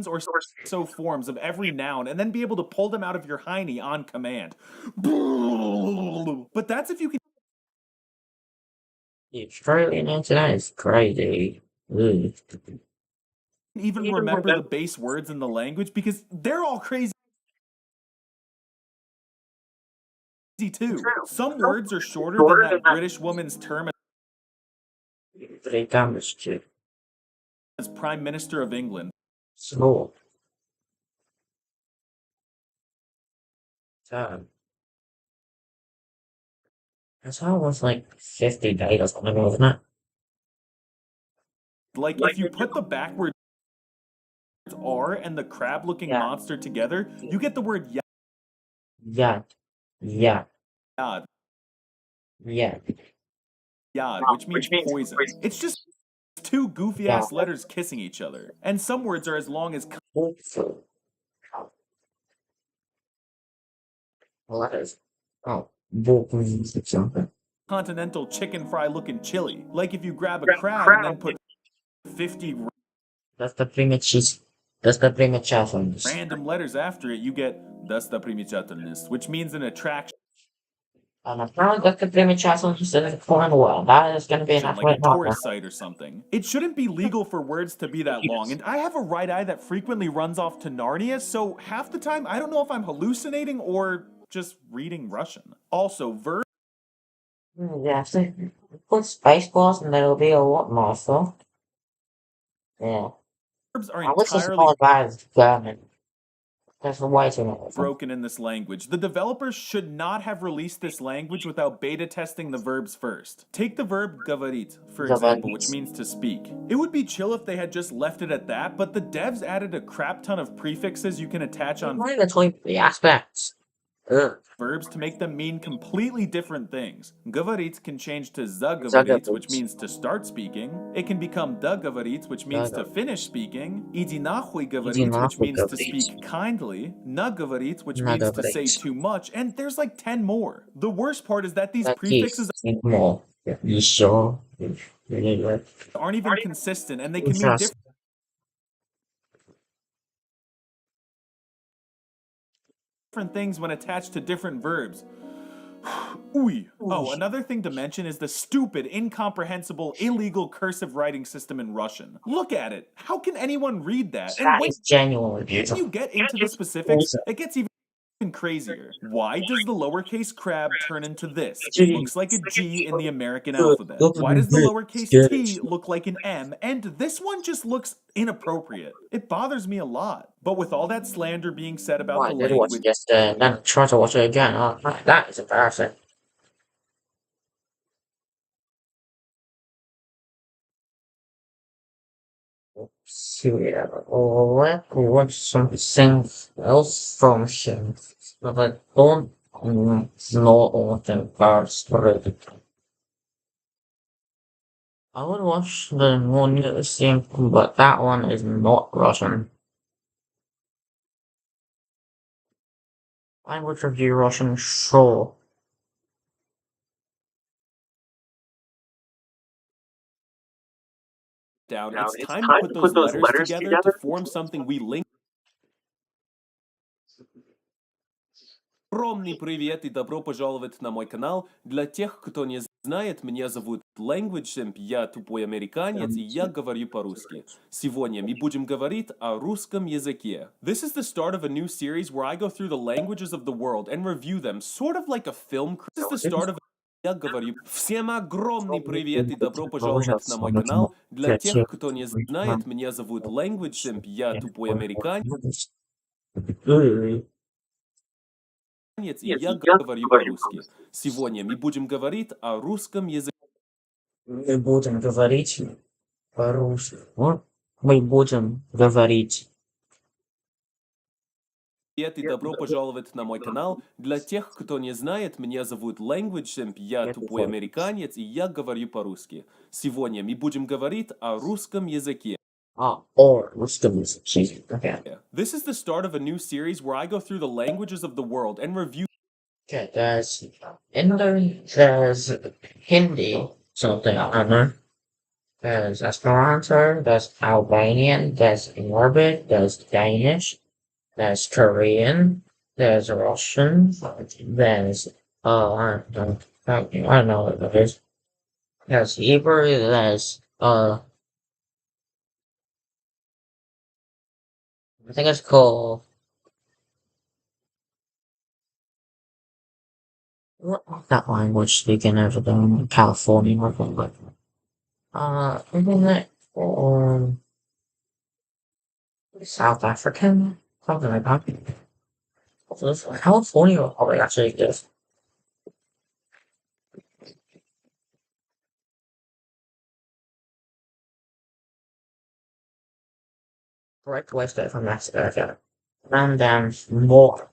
or so forms of every noun and then be able to pull them out of your hiney on command. But that's if you can The Australian internet is crazy. Ugh. even remember the base words in the language, because they're all crazy too. Some words are shorter than that British woman's term as Prime Minister of England. Slow. Time. That's almost like 50 days or something, wasn't it? Like if you put the backwards R and the crab-looking monster together, you get the word Yeah. Yeah. yad. Yeah. Yad, which means poison. It's just two goofy ass letters kissing each other. And some words are as long as Letters. Oh, something. continental chicken fry looking chili. Like if you grab a crab and then put 50 That's the primachis. That's the primachasons. random letters after it, you get достопримечательность, which means an attraction. And I found that the primachasons instead of Cornwall. That is going to be an Like a tourist site or something. It shouldn't be legal for words to be that long, and I have a right eye that frequently runs off to Narnia, so half the time I don't know if I'm hallucinating or just reading Russian. Also, verbs Yeah, so put Spaceballs and there'll be a lot more stuff. Yeah. are I wish this entirely all guys German. There's way too much. broken in this language. The developers should not have released this language without beta testing the verbs first. Take the verb говорить, for example, which means to speak. It would be chill if they had just left it at that, but the devs added a crap ton of prefixes you can attach on Not even the aspects. Ugh. verbs to make them mean completely different things. Говорить can change to заговорить, which means to start speaking. It can become договорить, which means to finish speaking. Иди нахуй говорить, which means to speak kindly. Наговорить, which means to say too much. And there's like 10 more. The worst part is that these prefixes more. You sure? aren't even consistent, and they can mean different things when attached to different verbs. Oui. Oh, another thing to mention is the stupid, incomprehensible, illegal cursive writing system in Russian. Look at it. How can anyone read that? And That when is genuinely beautiful. you get into the specifics, it gets even crazier. Why does the lowercase crab turn into this? It looks like a G in the American alphabet. Why does the lowercase t look like an M? And this one just looks inappropriate. It bothers me a lot. But with all that slander being said about Well, the I did watch language, it yesterday and then try to watch it again. Oh, that is embarrassing. Syria, let's watch something else from him. But I don't know all the parts already. I would watch the more newest thing, but that one is not Russian. Language review Russian, sure. down, it's time to put those letters together to form something we link. Огромный привет и добро пожаловать на мой канал. Для тех, кто не знает, меня зовут Language Simp, я тупой американец, и я говорю по-русски. Сегодня мы будем говорить о русском языке. This is the start of a new series where I go through the languages of the world and review them, sort of like a film. This is the start of я говорю. Всем огромный привет и добро пожаловать на мой канал. Для тех, кто не знает, меня зовут Language Simp, я тупой американец. И я говорю по-русски. Сегодня мы будем говорить о русском языке. Мы будем говорить по-русски. Мы будем говорить. Привет и добро пожаловать на мой канал. Для тех, кто не знает, меня зовут Language Simp, я тупой американец, и я говорю по-русски. Сегодня мы будем говорить о русском языке. Or русском языке. Okay. This is the start of a new series where I go through the languages of the world and review. Okay, there's there's Hindi, something I don't know. There's Esperanto, there's Albanian, there's Arabic, there's Danish, there's Korean, there's Russian, there's I don't know what that is. There's Hebrew, there's I think it's called what that language speaking over there in California or something. Isn't it South African? Something like that. So California will probably actually exist. Correct West from Mexico. And then more.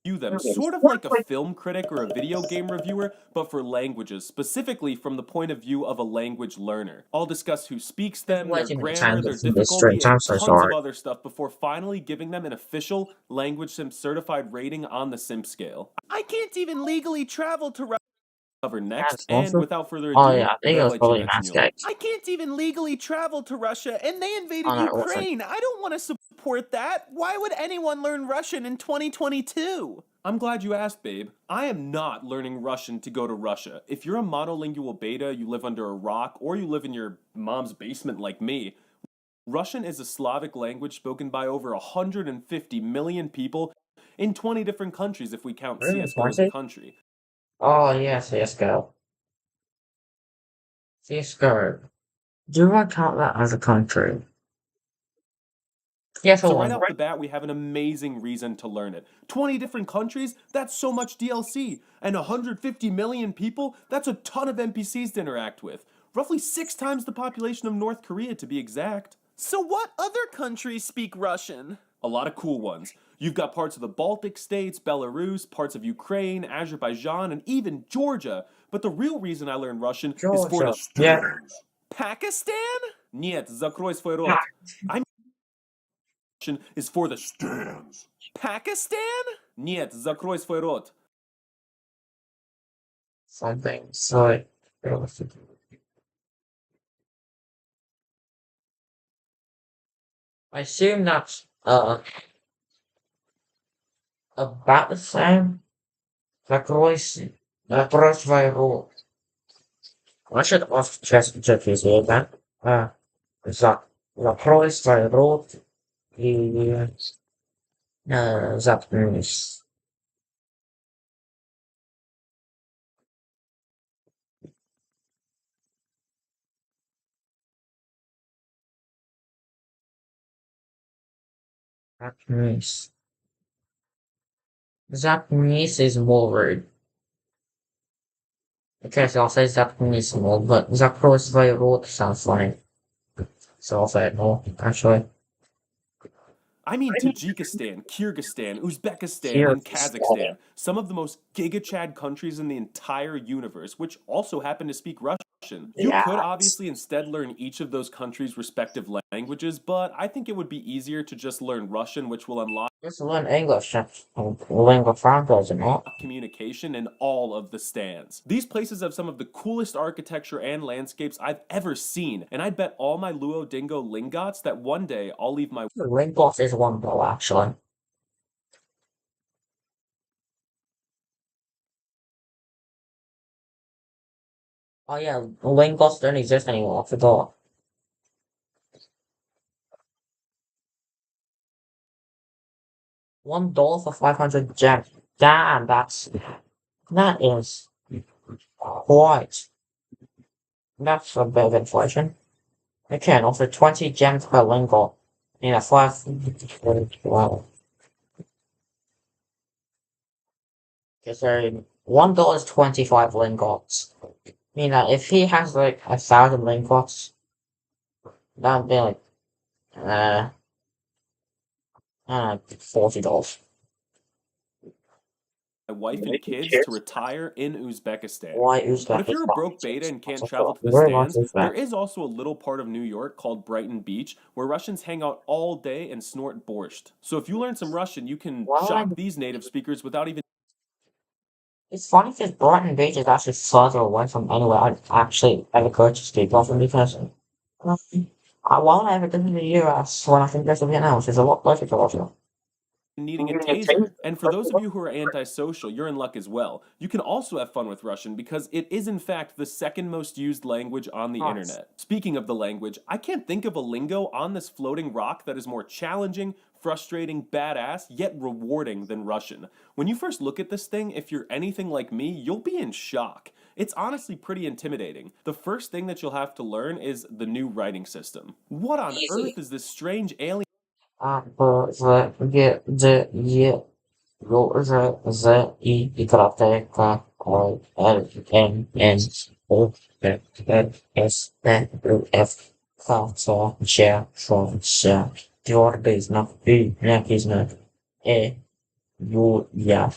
View them sort of like a film critic or a video game reviewer, but for languages, specifically from the point of view of a language learner. I'll discuss who speaks them, their grammar, their difficulty, and tons of other stuff before finally giving them an official Language Simp certified rating on the Simp scale. I can't even legally travel to cover next, and without further ado, I think it was probably Manscaped. I can't even legally travel to Russia, and they invaded Ukraine. I don't want to support that. Why would anyone learn Russian in 2022? I'm glad you asked, babe. I am not learning Russian to go to Russia. If you're a monolingual beta, you live under a rock, or you live in your mom's basement like me, Russian is a Slavic language spoken by over 150 million people in 20 different countries if we count CSGO as a country. Oh, yeah, CSGO. CSGO. Do I count that as a country? Yes, so right off the bat, we have an amazing reason to learn it. 20 different countries, that's so much DLC. And 150 million people, that's a ton of NPCs to interact with. Roughly 6 times the population of North Korea, to be exact. So what other countries speak Russian? A lot of cool ones. You've got parts of the Baltic states, Belarus, parts of Ukraine, Azerbaijan, and even Georgia. But the real reason I learned Russian is for the stands. Pakistan? Нет, закрой свой рот. Is for the stands. Pakistan? Нет, закрой свой рот. Something so I assume that's about the same. Закрой Вопрос твоего. Значит, часть GPT, да? Закрой свой рот и заткнись. Заткнись. Заткнись is more word. Okay, so I'll say заткнись more, but закрой свой рот sounds funny. So I'll say it more, actually. I mean Tajikistan, Kyrgyzstan, Uzbekistan, Here and is Kazakhstan, some of the most gigachad countries in the entire universe, which also happen to speak Russian. You yeah. could obviously instead learn each of those countries' respective languages, but I think it would be easier to just learn Russian, which will unlock Just learn English. Lingua franca, isn't it? communication in all of the stands. These places have some of the coolest architecture and landscapes I've ever seen, and I'd bet all my Luodingo lingots that one day I'll leave my Lingos is one though, actually. Oh yeah, Lingos don't exist anymore, I forgot. $1 for 500 gems. Damn, that is quite. That's a bit of inflation. Okay, and also 20 gems per lingot. In a 5. Wow. Okay, so $1 is 25 lingots. Mean that if he has like 1,000 lingots, that'd be like $40. my wife and kids to retire in Uzbekistan. Why But if you're a broke beta and can't travel to the stands, there is also a little part of New York called Brighton Beach where Russians hang out all day and snort borscht. So if you learn some Russian, you can shock these native speakers without even. It's funny because Brighton Beach is actually further away from anywhere I'd actually ever go to speak of, because why would I ever go to the US when I can go to Vietnam, which is a lot closer to Russia? Needing a taser. And for those of you who are antisocial, you're in luck as well. You can also have fun with Russian because it is in fact the second most used language on the internet. Speaking of the language, I can't think of a lingo on this floating rock that is more challenging, frustrating, badass, yet rewarding than Russian. When you first look at this thing, if you're anything like me, you'll be in shock. It's honestly pretty intimidating. The first thing that you'll have to learn is the new writing system. What on earth is this strange alien? A, B, C, G, D, E, J, Z, I, Y, K, O, L, M, N, O, P, Q, S, T, U, F, K, C, J, K, L, Твердый знак И, мягкий знак Ю, Я.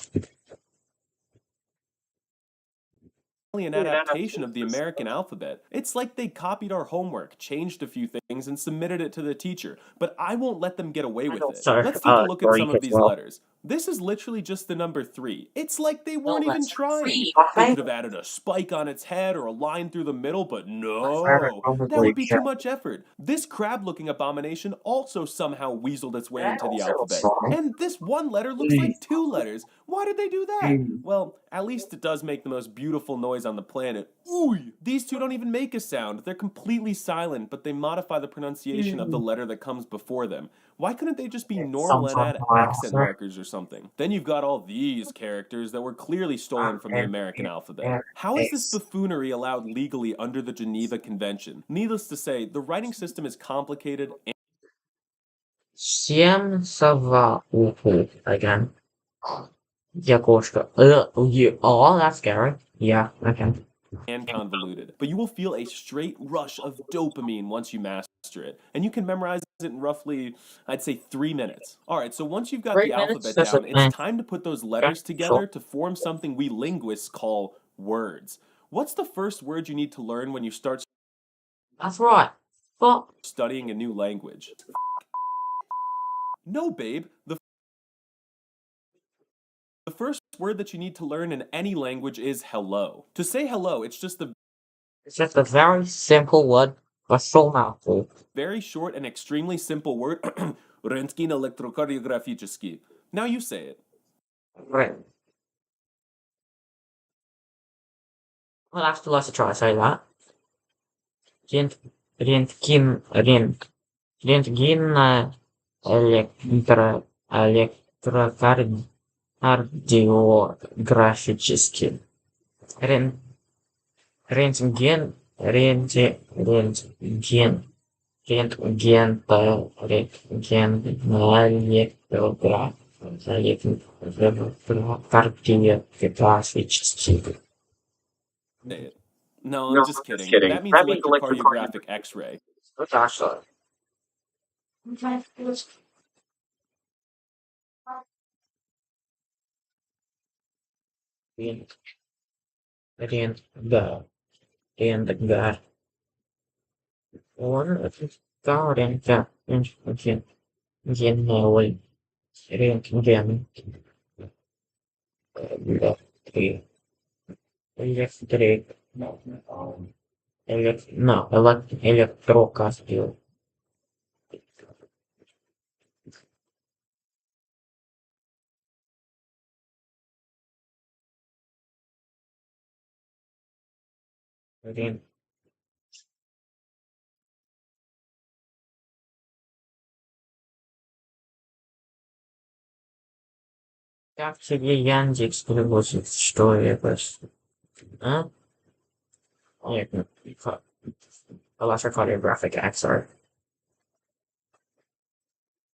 An adaptation of the American alphabet. It's like they copied our homework, changed a few things, and submitted it to the teacher, but I won't let them get away with it. Let's take a look at some of these letters. This is literally just the number 3. It's like they weren't even trying. They could have added a spike on its head or a line through the middle, but no, that would be too much effort. This crab-looking abomination also somehow weaseled its way into the alphabet. And this one letter looks like 2 letters. Why did they do that? Well, at least it does make the most beautiful noise on the planet. Ooh! These two don't even make a sound. They're completely silent, but they modify the pronunciation of the letter that comes before them. Why couldn't they just be normal and add accent markers or something? Then you've got all these characters that were clearly stolen from the American alphabet. How is this buffoonery allowed legally under the Geneva Convention? Needless to say, the writing system is complicated and Всем again. Yagoshka. Oh, that's scary. Yeah, okay. and convoluted, but you will feel a straight rush of dopamine once you master it, and you can memorize it in roughly, I'd say, 3 minutes. Alright, so once you've got 3 the minutes? alphabet That's down, it. it's time to put those letters Okay, together sure. to form something we linguists call words. What's the first word you need to learn when you start That's right. But studying a new language? No, babe. The first word that you need to learn in any language is hello. To say hello, it's just a very simple word, but so mouthful. very short and extremely simple word. Рентген электрокардиографический. Now you say it. Right. Well, let's try to say that. Рентгенная электрокардиографический. Рентген, электрокардиографический. No, I'm just kidding. That means electrocardiographic X-ray. What's actually? Рентгар. Он рентген, электрик, электрокардио. Как тебе Яндекс привозит, что это? А? Electrocardiographic X-ray.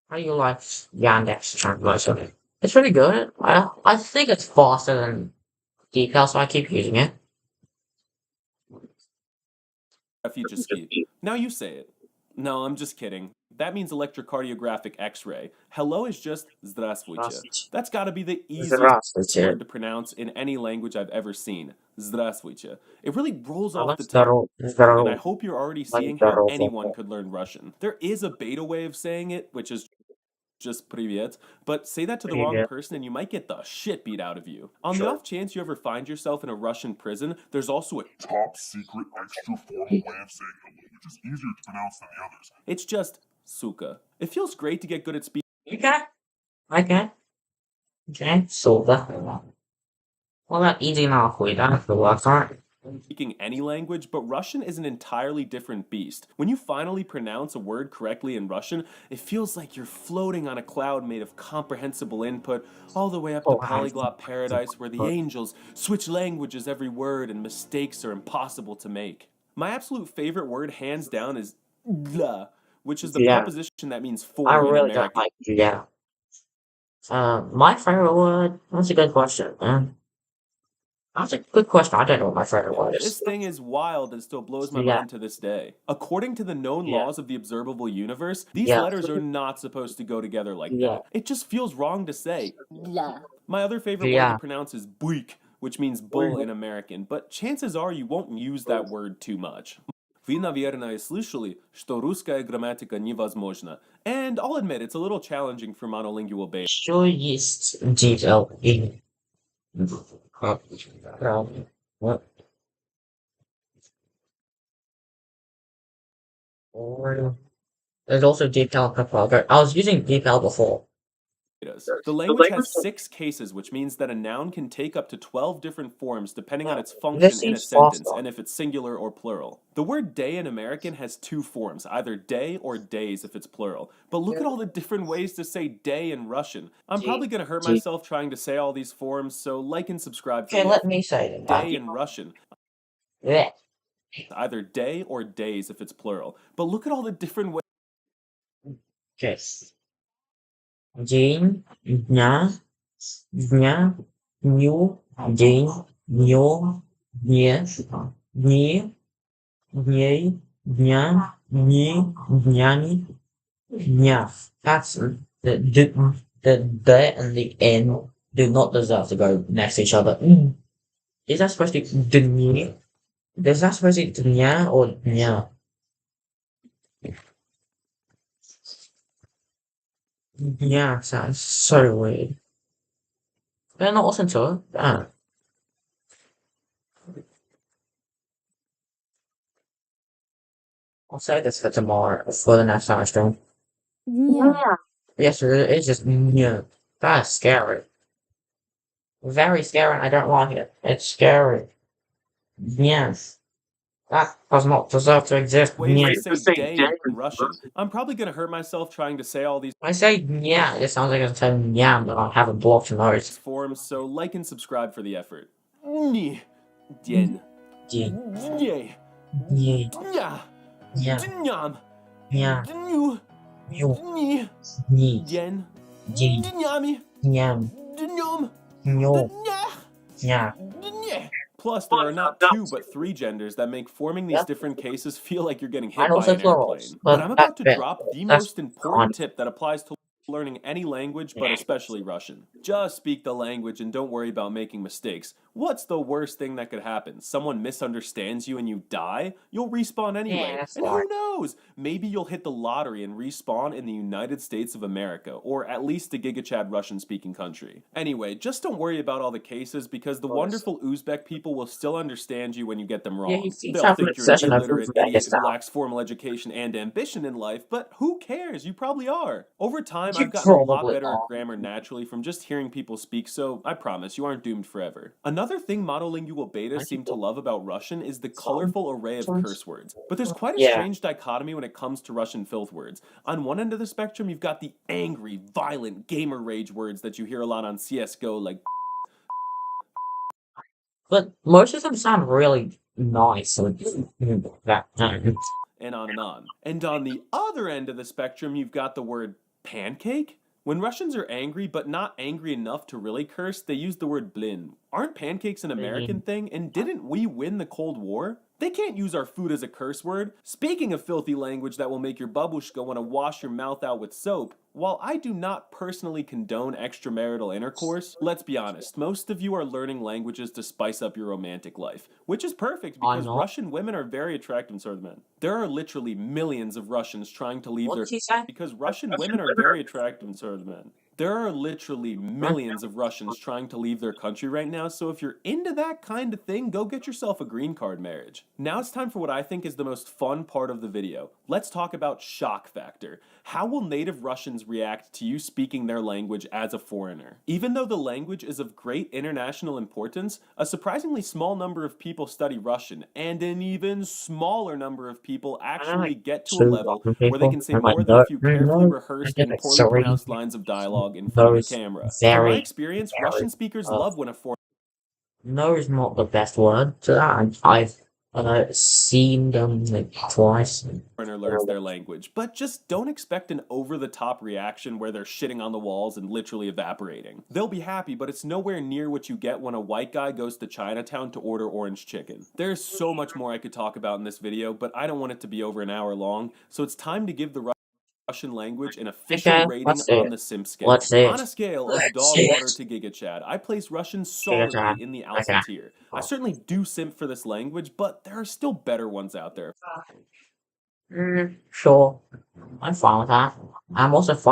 How do you like Yandex translation? It's pretty good. I think it's faster than DeepL, so I keep using it. Future speed. Now you say it. No, I'm just kidding. That means electrocardiographic X-ray. Hello is just здравствуйте. That's got to be the easiest word to pronounce in any language I've ever seen. Здравствуйте. It really rolls off the tongue. And I hope you're already seeing how anyone could learn Russian. There is a beta way of saying it, which is just привет, but say that to the wrong person and you might get the shit beat out of you. On the off chance you ever find yourself in a Russian prison, there's also a top secret extra formal way of saying hello, which is easier to pronounce than the others. It's just suka. It feels great to get good at speaking. Okay, so that. Well, that easy now, 回答 the last time. Speaking any language, but Russian is an entirely different beast. When you finally pronounce a word correctly in Russian, it feels like you're floating on a cloud made of comprehensible input, all the way up to polyglot paradise where the angels switch languages every word and mistakes are impossible to make. My absolute favorite word, hands down, is "dla," which is the preposition that means for I in really American. don't like yeah. My favorite word? That's a good question, man. That's a good question. I don't know what my favorite word is. This thing is wild and still blows my mind to this day. According to the known laws of the observable universe, these letters are not supposed to go together like that. It just feels wrong to say. My other favorite word to pronounce is buik, which means bull in American, but chances are you won't use that word too much. Вы, наверное, слышали, что русская грамматика невозможна. And I'll admit, it's a little challenging for monolingual babies. Что есть detail in what? There's also detail in I was using detail before. The language has 6 cases, which means that a noun can take up to 12 different forms depending on its function in a sentence and if it's singular or plural. The word day in American has 2 forms, either day or days if it's plural. But look at all the different ways to say day in Russian. I'm probably going to hurt myself trying to say all these forms, so like and subscribe for Okay, let me say it. Day in Russian. Yeah. Either day or days if it's plural. But look at all the different ways. Yes. День, дня, дня, дню, день, днем, дне, дни, дней, дня, дни, днями, дня. That's the D and the N do not deserve to go next to each other. Is that supposed to be dni? Is that supposed to be dня or dня? Yeah, sounds so weird. They're not listen to it. I'll say this for tomorrow, for the next time I stream. Yeah. Yes, it's just yeah. That's scary. Very scary, and I don't like it. It's scary. Yes. That does not deserve to exist. ways Yeah. to say day in Russian. I'm probably going to hurt myself trying to say all these I say yeah, it sounds like it's saying yeah, but I have a blocked nose. forms, so like and subscribe for the effort. Dien. Yeah. Dnie. Yeah. Dnya. Yeah. Dnyam. Yeah. Dnyu. You. Dni. Yeah. Dien. Yeah. Dnyami. Yeah. Dnyom. No. Dnya. Yeah. Dnye. Plus, there are not two but three genders that make forming these different cases feel like you're getting hit And by also an plurals. airplane. But But I'm that about to bit, drop the that's most important fine. tip that applies to learning any language, but especially Russian. Just speak the language and don't worry about making mistakes. What's the worst thing that could happen? Someone misunderstands you and you die? You'll respawn anyway. Yeah, that's And fine. who knows? Maybe you'll hit the lottery and respawn in the United States of America, or at least a GigaChad Russian-speaking country. Anyway, just don't worry about all the cases because the wonderful Uzbek people will still understand you when you get them Yeah, wrong. he seems They'll to have an think you're an obsession of illiterate Uzbek idiot who style. lacks formal education and ambition in life, but who cares? You probably are. Over time, You I've gotten a lot probably better are. at grammar naturally from just hearing people speak, so I promise you aren't doomed forever. Another thing monolingual betas seem to love about Russian is the colorful array of curse words. But there's quite a Yeah. strange dichotomy when it comes to Russian filth words. On one end of the spectrum, you've got the angry, violent, gamer rage words that you hear a lot on CSGO, like But most of them sound really nice. So that and on and on. And on the other end of the spectrum, you've got the word pancake. When Russians are angry, but not angry enough to really curse, they use the word blin. Aren't pancakes an American thing? And didn't we win the Cold War? They can't use our food as a curse word. Speaking of filthy language that will make your babushka want to wash your mouth out with soap, while I do not personally condone extramarital intercourse, let's be honest, most of you are learning languages to spice up your romantic life, which is perfect I'm because not. Russian women are very attractive sort of men. There are literally millions of Russians trying to leave What their did he say? because Russian women are very attractive sort of men. There are literally millions of Russians trying to leave their country right now, so if you're into that kind of thing, go get yourself a green card marriage. Now it's time for what I think is the most fun part of the video. Let's talk about shock factor. How will native Russians react to you speaking their language as a foreigner? Even though the language is of great international importance, a surprisingly small number of people study Russian, and an even smaller number of people actually get to a Two level Russian where they people. can say I'm like, more than a no, few no, carefully no. rehearsed I and get poorly sorry. pronounced lines of dialogue in front of a Those camera. From my very, experience, very Russian speakers love when a foreigner no is not the best word to that. I've seen them like twice. learns their language, but just don't expect an over-the-top reaction where they're shitting on the walls and literally evaporating. They'll be happy, but it's nowhere near what you get when a white guy goes to Chinatown to order orange chicken. There's so much more I could talk about in this video, but I don't want it to be over an hour long, so it's time to give the Russian language an official Okay, rating let's see on it. the sim scale. Let's see On it. a scale of Let's dog see water it. to Giga Chad, I place Russian Chad. solidly in the alpha Okay. tier. I certainly do simp for this language, but there are still better ones out there. Sure. I'm fine with that. I'm also fine